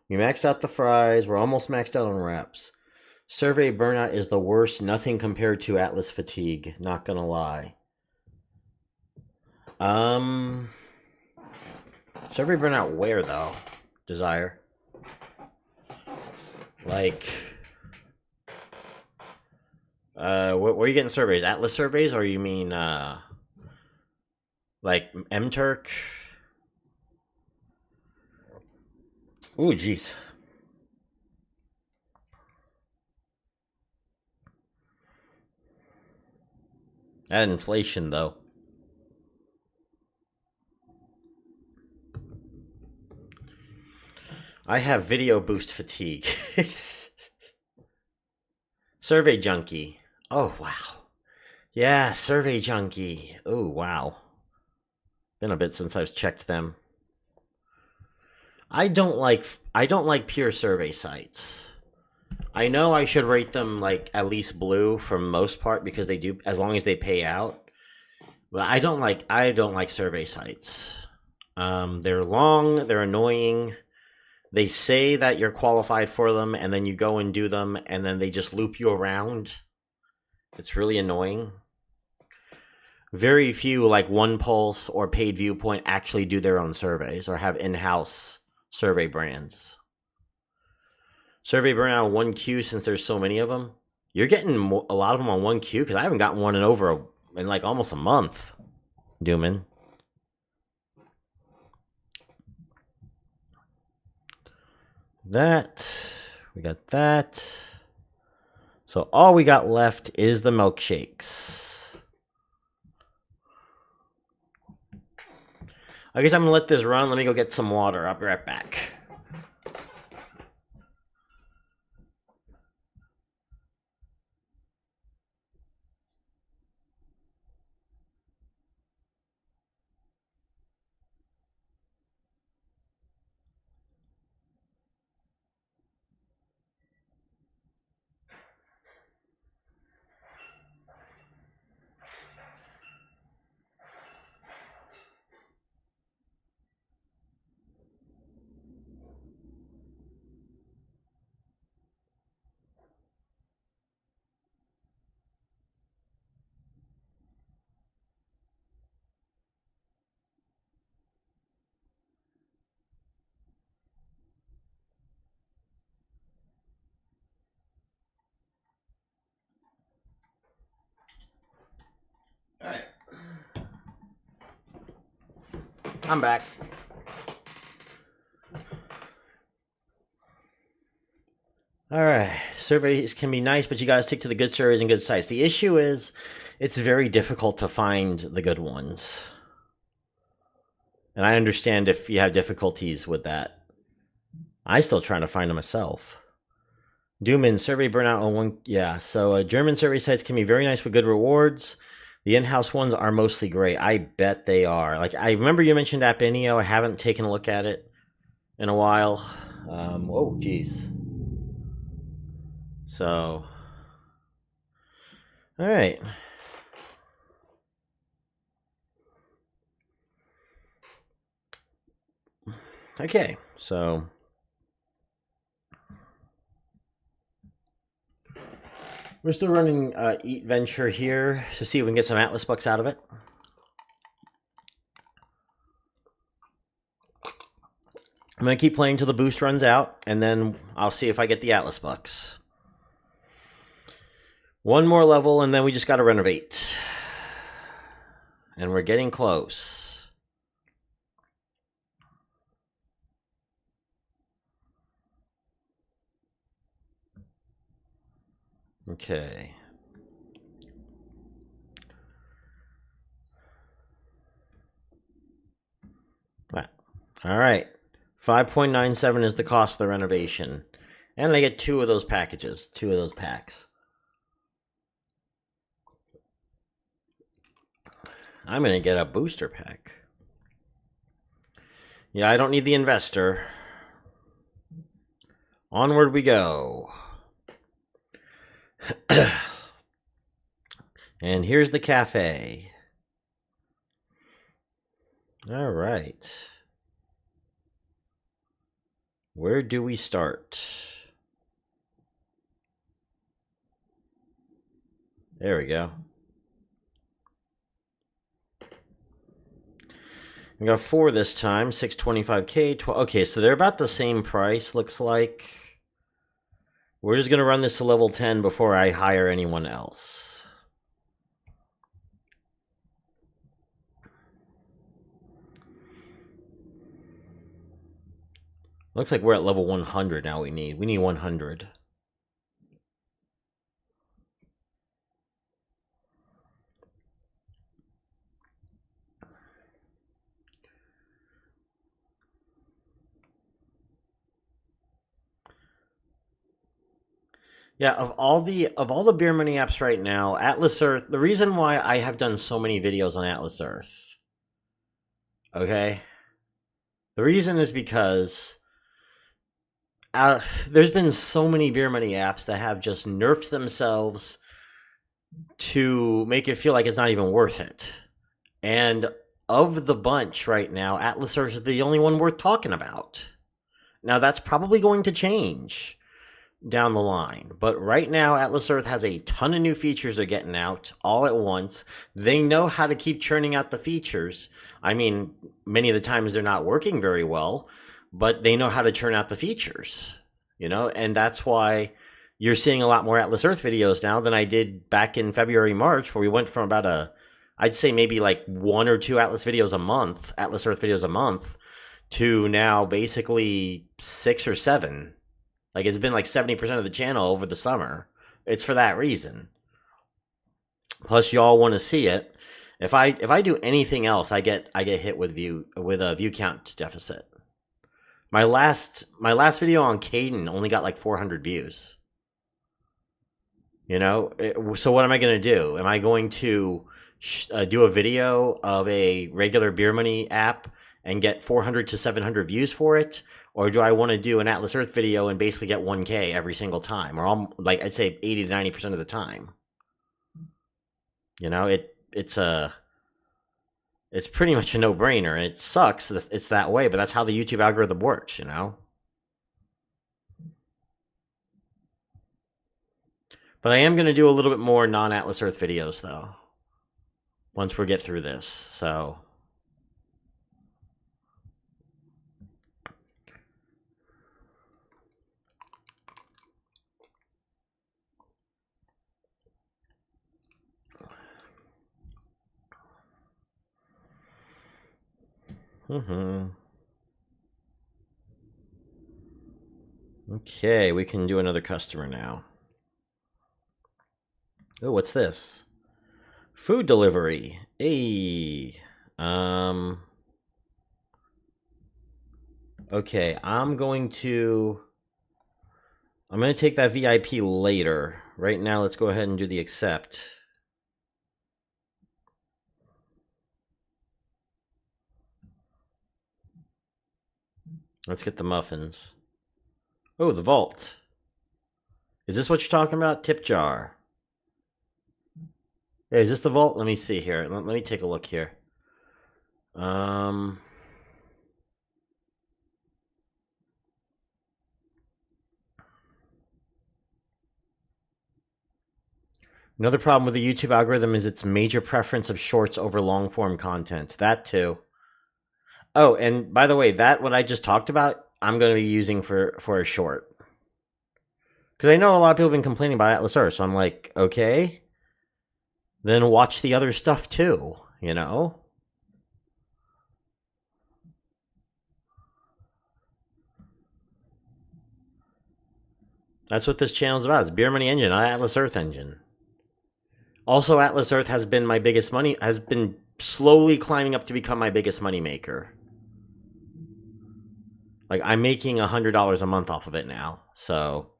We maxed out the fries. We're almost maxed out on wraps. Survey burnout is the worst. Nothing compared to Atlas fatigue. Not gonna lie. Survey burnout where though? Desire. Like, where are you getting surveys? Atlas surveys, or you mean like MTurk? Ooh, jeez. That inflation, though. I have video boost fatigue. Survey junkie. Oh, wow. Yeah, survey junkie. Oh, wow. Been a bit since I've checked them. I don't like pure survey sites. I know I should rate them like at least blue for most part because they do, as long as they pay out. But I don't like survey sites. They're long, they're annoying. They say that you're qualified for them, and then you go and do them, and then they just loop you around. It's really annoying. Very few, like OnePulse or Paid Viewpoint, actually do their own surveys or have in-house survey brands. Survey brand on 1Q, since there's so many of them. You're getting a lot of them on 1Q because I haven't gotten one in like almost a month. Doomin. We got that. So all we got left is the milkshakes. I guess I'm gonna let this run. Let me go get some water. I'll be right back. All right. I'm back. All right. Surveys can be nice, but you got to stick to the good surveys and good sites. The issue is it's very difficult to find the good ones. And I understand if you have difficulties with that. I'm still trying to find them myself. Doomin, survey burnout on one. Yeah, so German survey sites can be very nice with good rewards. The in-house ones are mostly great. I bet they are. Like, I remember you mentioned Appinio. I haven't taken a look at it in a while. Oh, geez. So, all right. Okay, so we're still running Eat Venture here to see if we can get some Atlas bucks out of it. I'm going to keep playing till the boost runs out, and then I'll see if I get the Atlas bucks. One more level, and then we just got to renovate. And we're getting close. Okay. All right. 5.97 is the cost of the renovation. And I get 2 of those packages, 2 of those packs. I'm going to get a booster pack. Yeah, I don't need the investor. Onward we go. And here's the cafe. All right. Where do we start? There we go. We got 4 this time, 625K, 12. Okay, so they're about the same price, looks like. We're just going to run this to level 10 before I hire anyone else. Looks like we're at level 100 now. We need 100. Yeah, of all the beer money apps right now, Atlas Earth, the reason why I have done so many videos on Atlas Earth, okay? The reason is because there's been so many beer money apps that have just nerfed themselves to make it feel like it's not even worth it. And of the bunch right now, Atlas Earth is the only one worth talking about. Now, that's probably going to change down the line. But right now, Atlas Earth has a ton of new features they're getting out all at once. They know how to keep churning out the features. I mean, many of the times they're not working very well, but they know how to churn out the features, you know? And that's why you're seeing a lot more Atlas Earth videos now than I did back in February, March, where we went from about I'd say maybe like 1 or 2 Atlas Earth videos a month, to now basically 6 or 7. Like, it's been like 70% of the channel over the summer. It's for that reason. Plus, y'all want to see it. If I do anything else, I get hit with a view count deficit. My last video on Caden only got like 400 views. You know, so what am I going to do? Am I going to do a video of a regular beer money app and get 400 to 700 views for it? Or do I want to do an Atlas Earth video and basically get 1K every single time? Or like, I'd say 80 to 90% of the time. You know, it's pretty much a no-brainer. It sucks it's that way, but that's how the YouTube algorithm works, you know? But I am going to do a little bit more non-Atlas Earth videos, though, once we get through this, so... Okay, we can do another customer now. Oh, what's this? Food delivery. Hey. Okay, I'm going to take that VIP later. Right now, let's go ahead and do the accept. Let's get the muffins. Oh, the vault. Is this what you're talking about? Tip jar. Hey, is this the vault? Let me see here. Let me take a look here. Another problem with the YouTube algorithm is its major preference of shorts over long form content. That too. Oh, and by the way, that what I just talked about, I'm going to be using for a short. Because I know a lot of people have been complaining about Atlas Earth, so I'm like, okay, then watch the other stuff too, you know? That's what this channel is about. It's Beer Money Engine, not Atlas Earth Engine. Also, Atlas Earth has been slowly climbing up to become my biggest money maker. Like, I'm making $100 a month off of it now, so...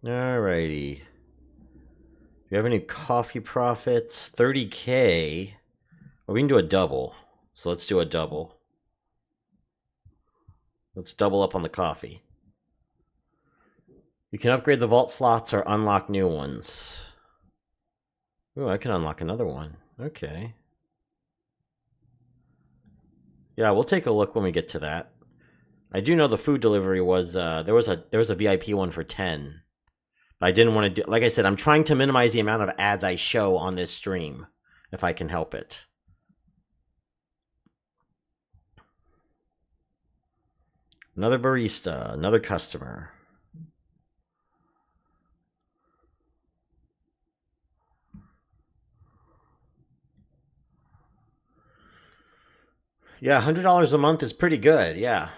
Alrighty. Do you have any coffee profits? 30K. Well, we can do a double. So let's do a double. Let's double up on the coffee. You can upgrade the vault slots or unlock new ones. Ooh, I can unlock another one. Okay. Yeah, we'll take a look when we get to that. I do know the food delivery was there was a VIP one for 10. But I didn't want to do, like I said, I'm trying to minimize the amount of ads I show on this stream if I can help it. Another barista, another customer. Yeah, $100 a month is pretty good, yeah.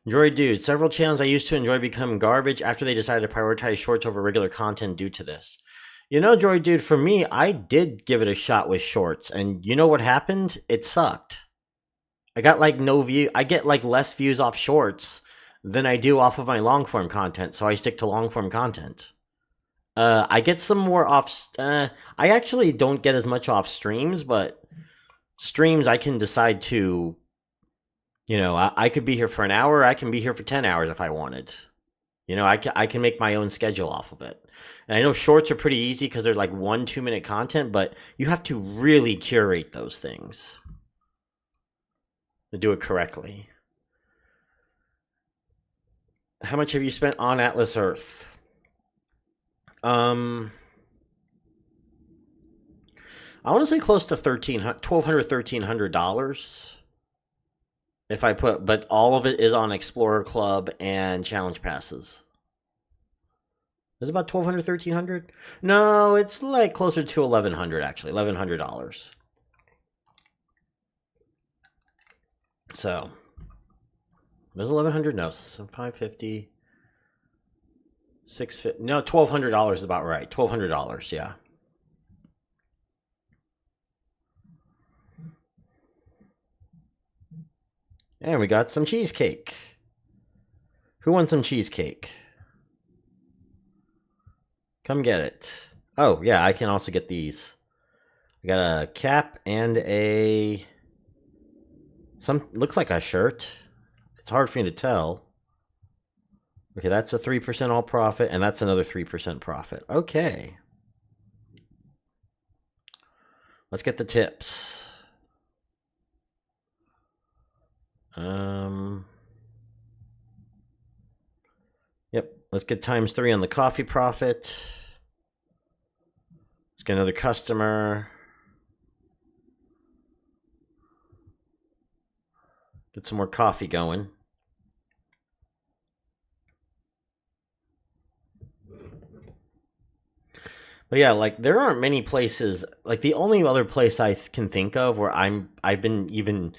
Droid Dude, several channels I used to enjoy become garbage after they decided to prioritize shorts over regular content due to this. You know, Droid Dude, for me, I did give it a shot with shorts, and you know what happened? It sucked. I got like no view. I get like less views off shorts than I do off of my long form content, so I stick to long form content. I get some more off. I actually don't get as much off streams, but streams I can decide to. You know, I could be here for an hour. I can be here for 10 hours if I wanted. You know, I can make my own schedule off of it. And I know shorts are pretty easy because they're like 1-2 minute content, but you have to really curate those things to do it correctly. How much have you spent on Atlas Earth? I want to say close to $1,200, $1,300. If I put, but all of it is on Explorer Club and Challenge Passes. Is it about $1,200, $1,300? No, it's like closer to $1,100 actually, $1,100. So, was $1,100? No, $550, $650. No, $1,200 is about right. $1,200, yeah. And we got some cheesecake. Who wants some cheesecake? Come get it. Oh, yeah, I can also get these. I got a cap and a... looks like a shirt. It's hard for me to tell. Okay, that's a 3% all profit, and that's another 3% profit. Okay. Let's get the tips. Yep, let's get ×3 on the coffee profit. Let's get another customer. Get some more coffee going. But yeah, like there aren't many places, like the only other place I can think of where I've been even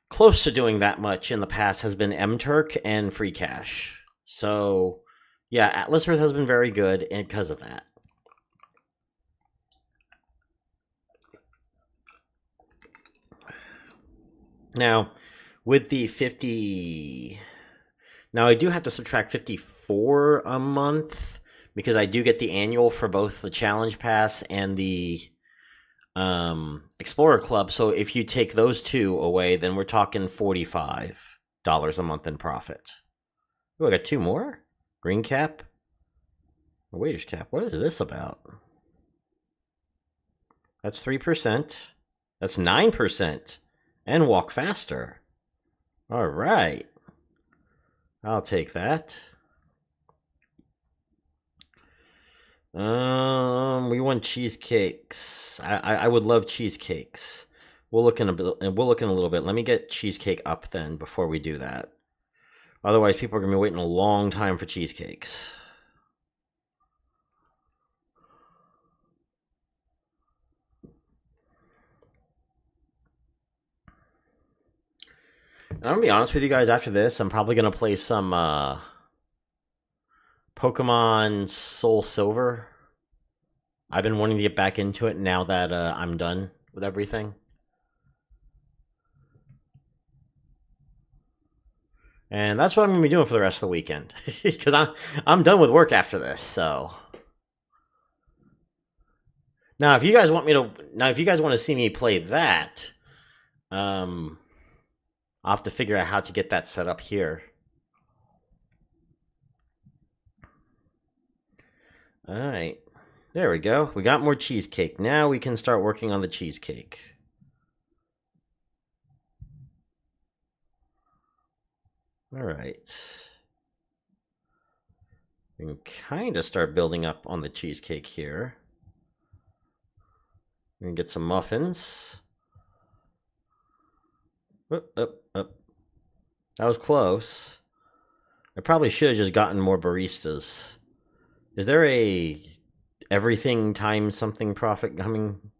close to doing that much in the past has been mTurk and Free Cash. So, yeah, Atlas Earth has been very good because of that. Now, with the 50... Now, I do have to subtract 54 a month because I do get the annual for both the Challenge Pass and the Explorer Club. So if you take those two away, then we're talking $45 a month in profit. Oh, I got two more. Green cap. Waiter's cap. What is this about? That's 3%. That's 9%. And walk faster. All right. I'll take that. We want cheesecakes. I would love cheesecakes. We'll look in a little bit. Let me get cheesecake up then before we do that. Otherwise, people are gonna be waiting a long time for cheesecakes. And I'm gonna be honest with you guys. After this, I'm probably gonna play some Pokemon Soul Silver. I've been wanting to get back into it now that I'm done with everything. And that's what I'm going to be doing for the rest of the weekend. Because I'm done with work after this, so... Now, if you guys want to see me play that, I'll have to figure out how to get that set up here. Alright. There we go. We got more cheesecake. Now we can start working on the cheesecake. Alright. We can kind of start building up on the cheesecake here. We can get some muffins. Up. That was close. I probably should have just gotten more baristas. Is there a everything times something profit coming?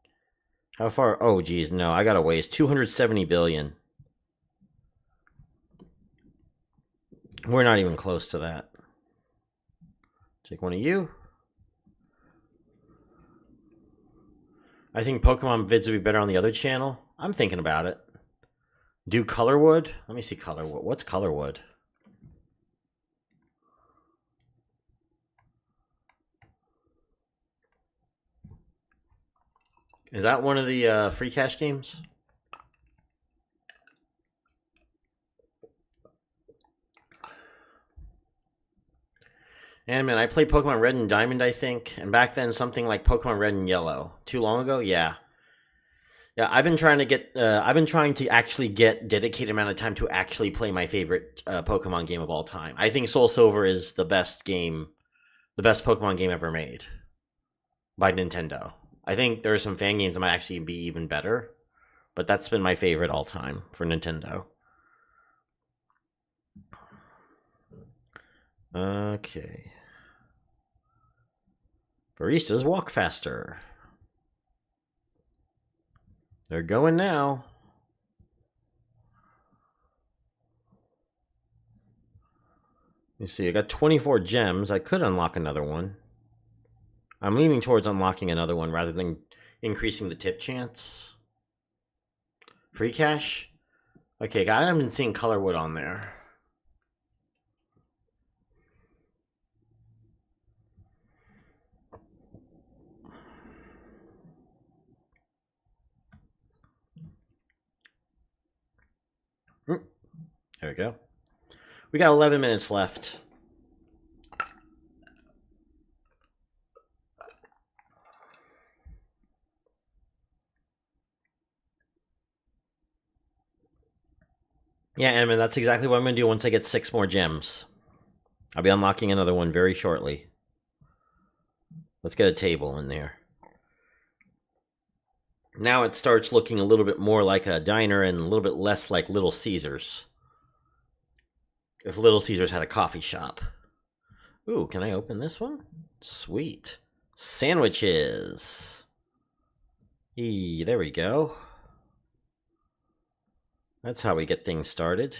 How far? Oh, geez, no. I got a waste. 270 billion. We're not even close to that. Take one of you. I think Pokemon vids would be better on the other channel. I'm thinking about it. Do Colorwood? Let me see Colorwood. What's Colorwood? Is that one of the free cash games? And man, I played Pokemon Red and Diamond, I think, and back then something like Pokemon Red and Yellow. Too long ago, yeah. Yeah, I've been trying to actually get dedicated amount of time to actually play my favorite Pokemon game of all time. I think Soul Silver is the best Pokemon game ever made by Nintendo. I think there are some fan games that might actually be even better, but that's been my favorite all time for Nintendo. Okay. Baristas walk faster. They're going now. You see, I got 24 gems. I could unlock another one. I'm leaning towards unlocking another one rather than increasing the tip chance. Free cash? Okay, I haven't been seeing Colorwood on there. There we go. We got 11 minutes left. Yeah, Edmund, that's exactly what I'm going to do once I get 6 more gems. I'll be unlocking another one very shortly. Let's get a table in there. Now it starts looking a little bit more like a diner and a little bit less like Little Caesars. If Little Caesars had a coffee shop. Ooh, can I open this one? Sweet. Sandwiches. There we go. That's how we get things started.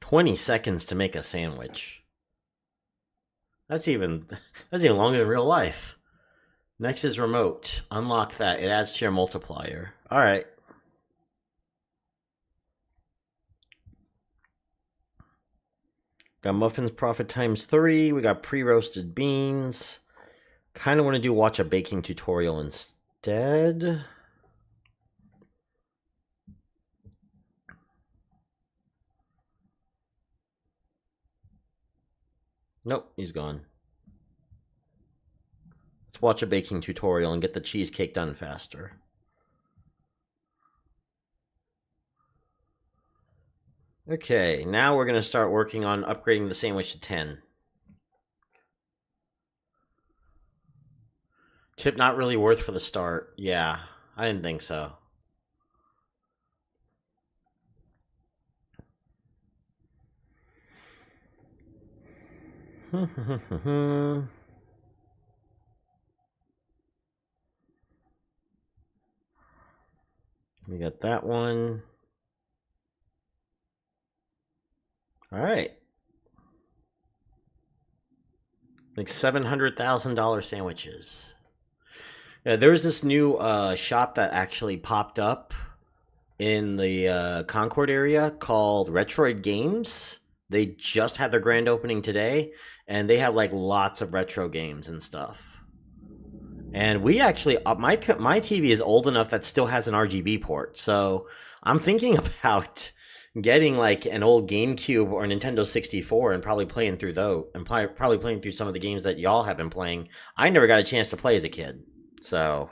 "20 seconds to make a sandwich." That's even longer than real life. Next is remote. Unlock that. It adds to your multiplier. All right. Got muffins profit times 3. We got pre-roasted beans. Kind of want to watch a baking tutorial instead. Nope, he's gone. Let's watch a baking tutorial and get the cheesecake done faster. Okay, now we're going to start working on upgrading the sandwich to 10. Tip not really worth for the start. Yeah, I didn't think so. We got that one. All right. Like $700,000 sandwiches. Yeah, there's this new shop that actually popped up in the Concord area called Retroid Games. They just had their grand opening today, and they have like lots of retro games and stuff. And we actually, my TV is old enough that still has an RGB port, so I'm thinking about getting like an old GameCube or Nintendo 64 and probably playing through those, and probably playing through some of the games that y'all have been playing. I never got a chance to play as a kid, so.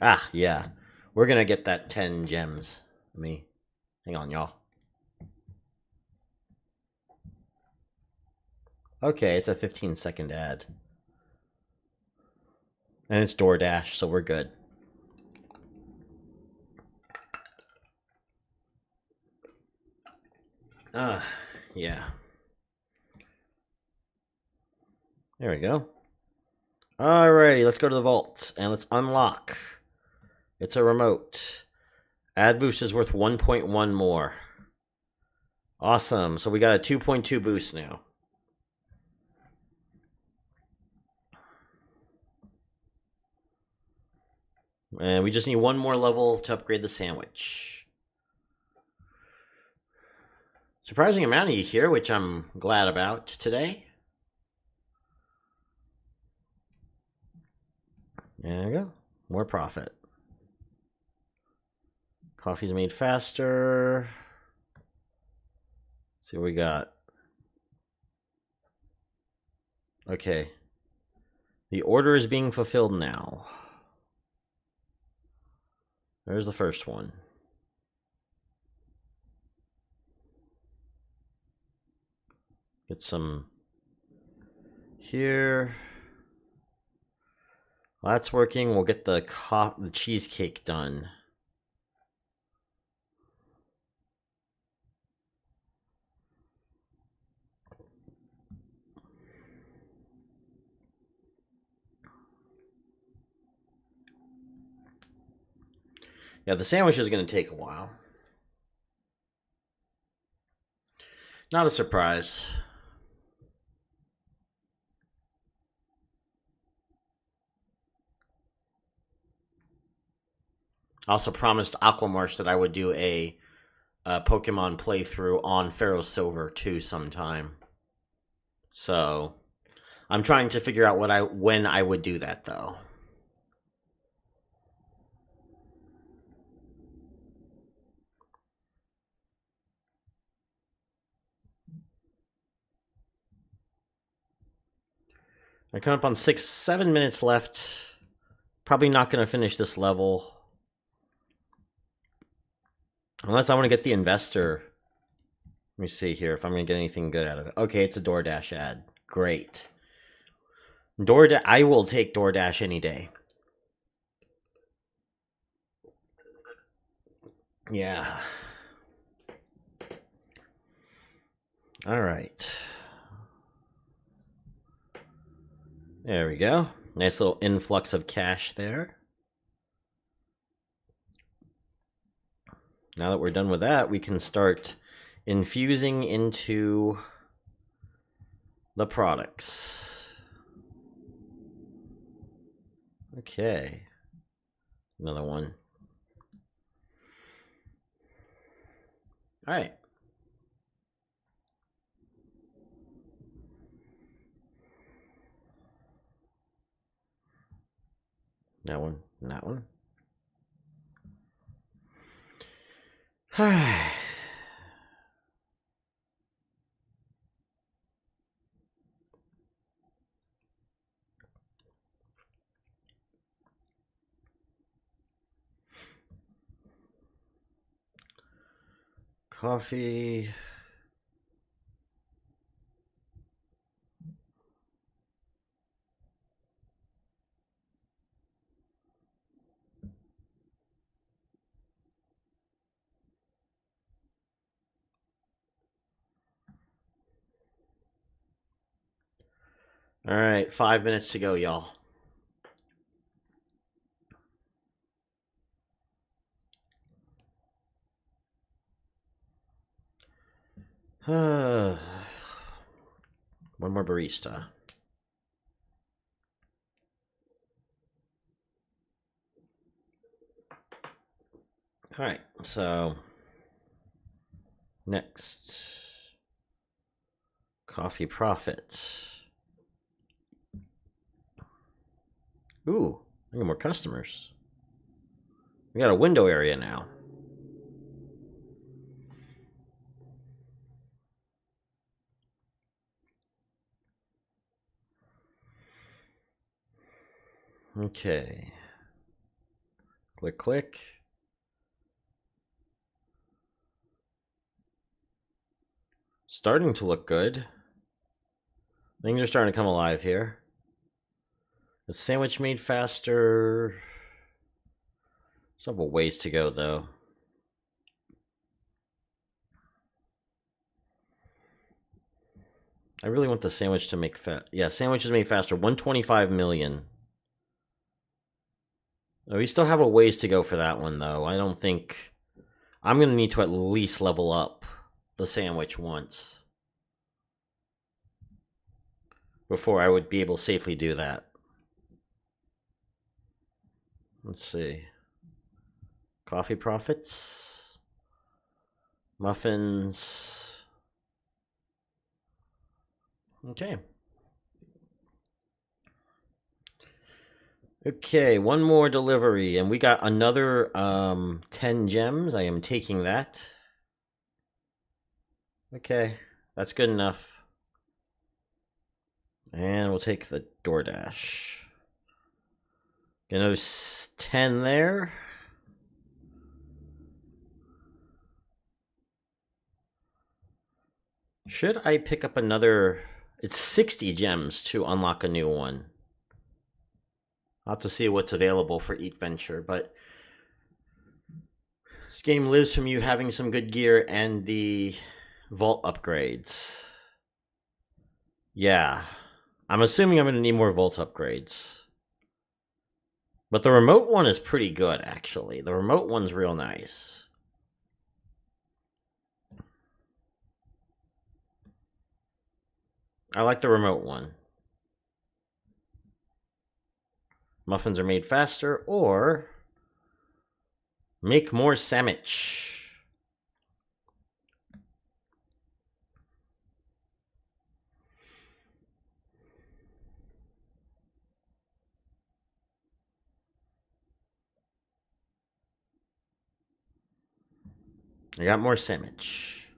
Ah, yeah. We're gonna get that 10 gems. Hang on, y'all. Okay, it's a 15-second ad. And it's DoorDash, so we're good. Yeah. There we go. Alrighty, let's go to the vault, and let's unlock. It's a remote. Ad boost is worth 1.1 more. Awesome, so we got a 2.2 boost now. And we just need one more level to upgrade the sandwich. Surprising amount of you here, which I'm glad about today. There we go. More profit. Coffee's made faster. Let's see what we got. Okay. The order is being fulfilled now. There's the first one. Get some here. Well, that's working. We'll get the cheesecake done. Yeah, the sandwich is going to take a while. Not a surprise. I also promised Aquamarsh that I would do a Pokemon playthrough on Pharaoh Silver too sometime. So I'm trying to figure out when I would do that though. I come up on 7 minutes left. Probably not going to finish this level. Unless I want to get the investor. Let me see here if I'm going to get anything good out of it. Okay, it's a DoorDash ad. Great. I will take DoorDash any day. Yeah. All right. There we go. Nice little influx of cash there. Now that we're done with that, we can start infusing into the products. Okay. Another one. All right. That one, and that one. Coffee. All right, 5 minutes to go, y'all. One more barista. All right, so next, coffee profits. Ooh, I got more customers. We got a window area now. Okay. Click, click. Starting to look good. Things are starting to come alive here. The sandwich made faster. Still have a ways to go, though. I really want the sandwich to make fast. Yeah, sandwiches made faster. 125 million. Oh, we still have a ways to go for that one, though. I don't think... I'm going to need to at least level up the sandwich once before I would be able to safely do that. Let's see. Coffee profits. Muffins. Okay. Okay, one more delivery, and we got another 10 gems. I am taking that. Okay, that's good enough. And we'll take the DoorDash. Get another 10 there. Should I pick up another? It's 60 gems to unlock a new one. I'll have to see what's available for each venture, but this game lives from you having some good gear and the vault upgrades. Yeah. I'm assuming I'm going to need more vault upgrades. But the remote one is pretty good, actually. The remote one's real nice. I like the remote one. Muffins are made faster, or make more sandwich. I got more sandwich.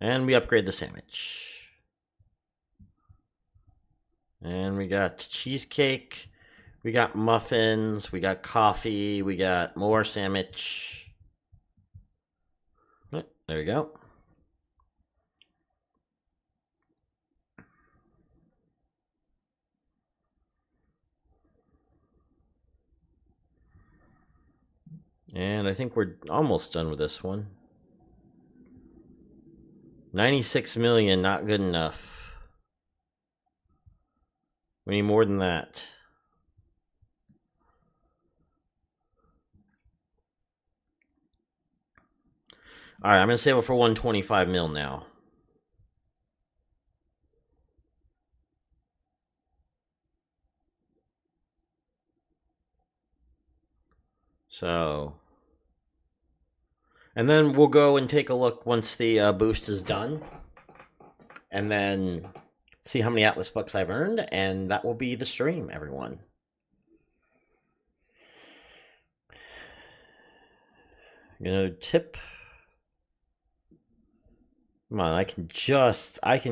And we upgrade the sandwich. And we got cheesecake. We got muffins. We got coffee. We got more sandwich. Oh, there we go. And I think we're almost done with this one. 96 million, not good enough. We need more than that. Alright, I'm going to save it for 125 mil now. So, and then we'll go and take a look once the boost is done. And then see how many Atlas bucks I've earned. And that will be the stream, everyone. You know, tip. Come on, I can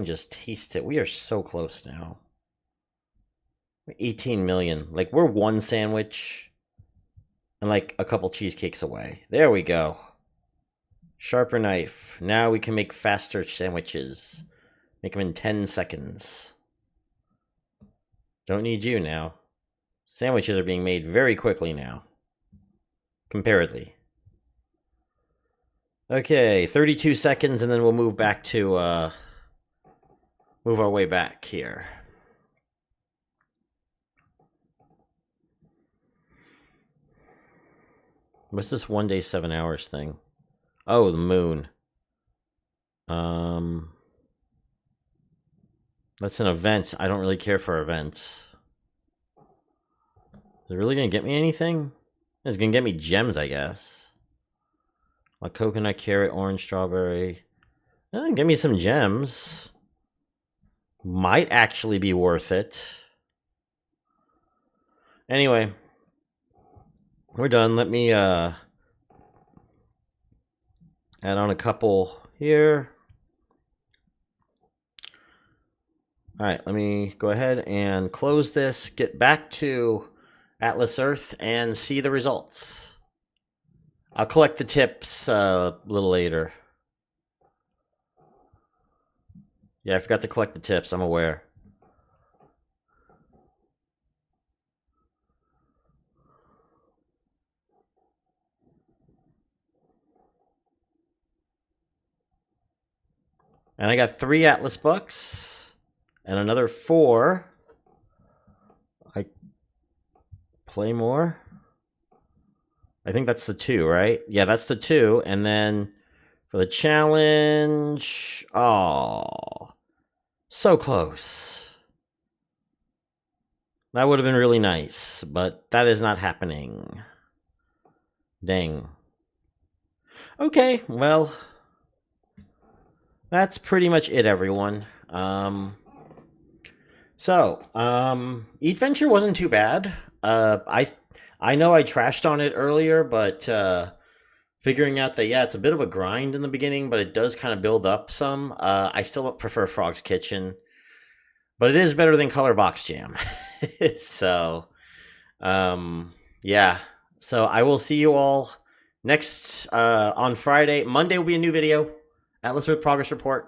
just taste it. We are so close now. 18 million. Like, we're one sandwich and like a couple cheesecakes away. There we go. Sharper knife. Now we can make faster sandwiches. Make them in 10 seconds. Don't need you now. Sandwiches are being made very quickly now. Comparatively. Okay, 32 seconds, and then we'll move back to, move our way back here. What's this 1 day, 7 hours thing? Oh, the moon. That's an event. I don't really care for events. Is it really gonna get me anything? It's gonna get me gems, I guess. Like coconut, carrot, orange, strawberry. Give me some gems. Might actually be worth it. Anyway. We're done. Let me add on a couple here. Alright, let me go ahead and close this, get back to Atlas Earth, and see the results. I'll collect the tips a little later. Yeah, I forgot to collect the tips, I'm aware. And I got 3 Atlas bucks and another 4. I play more. I think that's the 2, right? Yeah, that's the 2. And then for the challenge, oh, so close. That would have been really nice, but that is not happening. Dang. Okay, well, that's pretty much it, everyone. Eat Venture wasn't too bad. I know I trashed on it earlier, but figuring out that yeah, it's a bit of a grind in the beginning, but it does kind of build up some. I still prefer Frog's Kitchen, but it is better than Color Box Jam. So, yeah. So I will see you all next on Friday. Monday will be a new video. Atlas Earth Progress Report.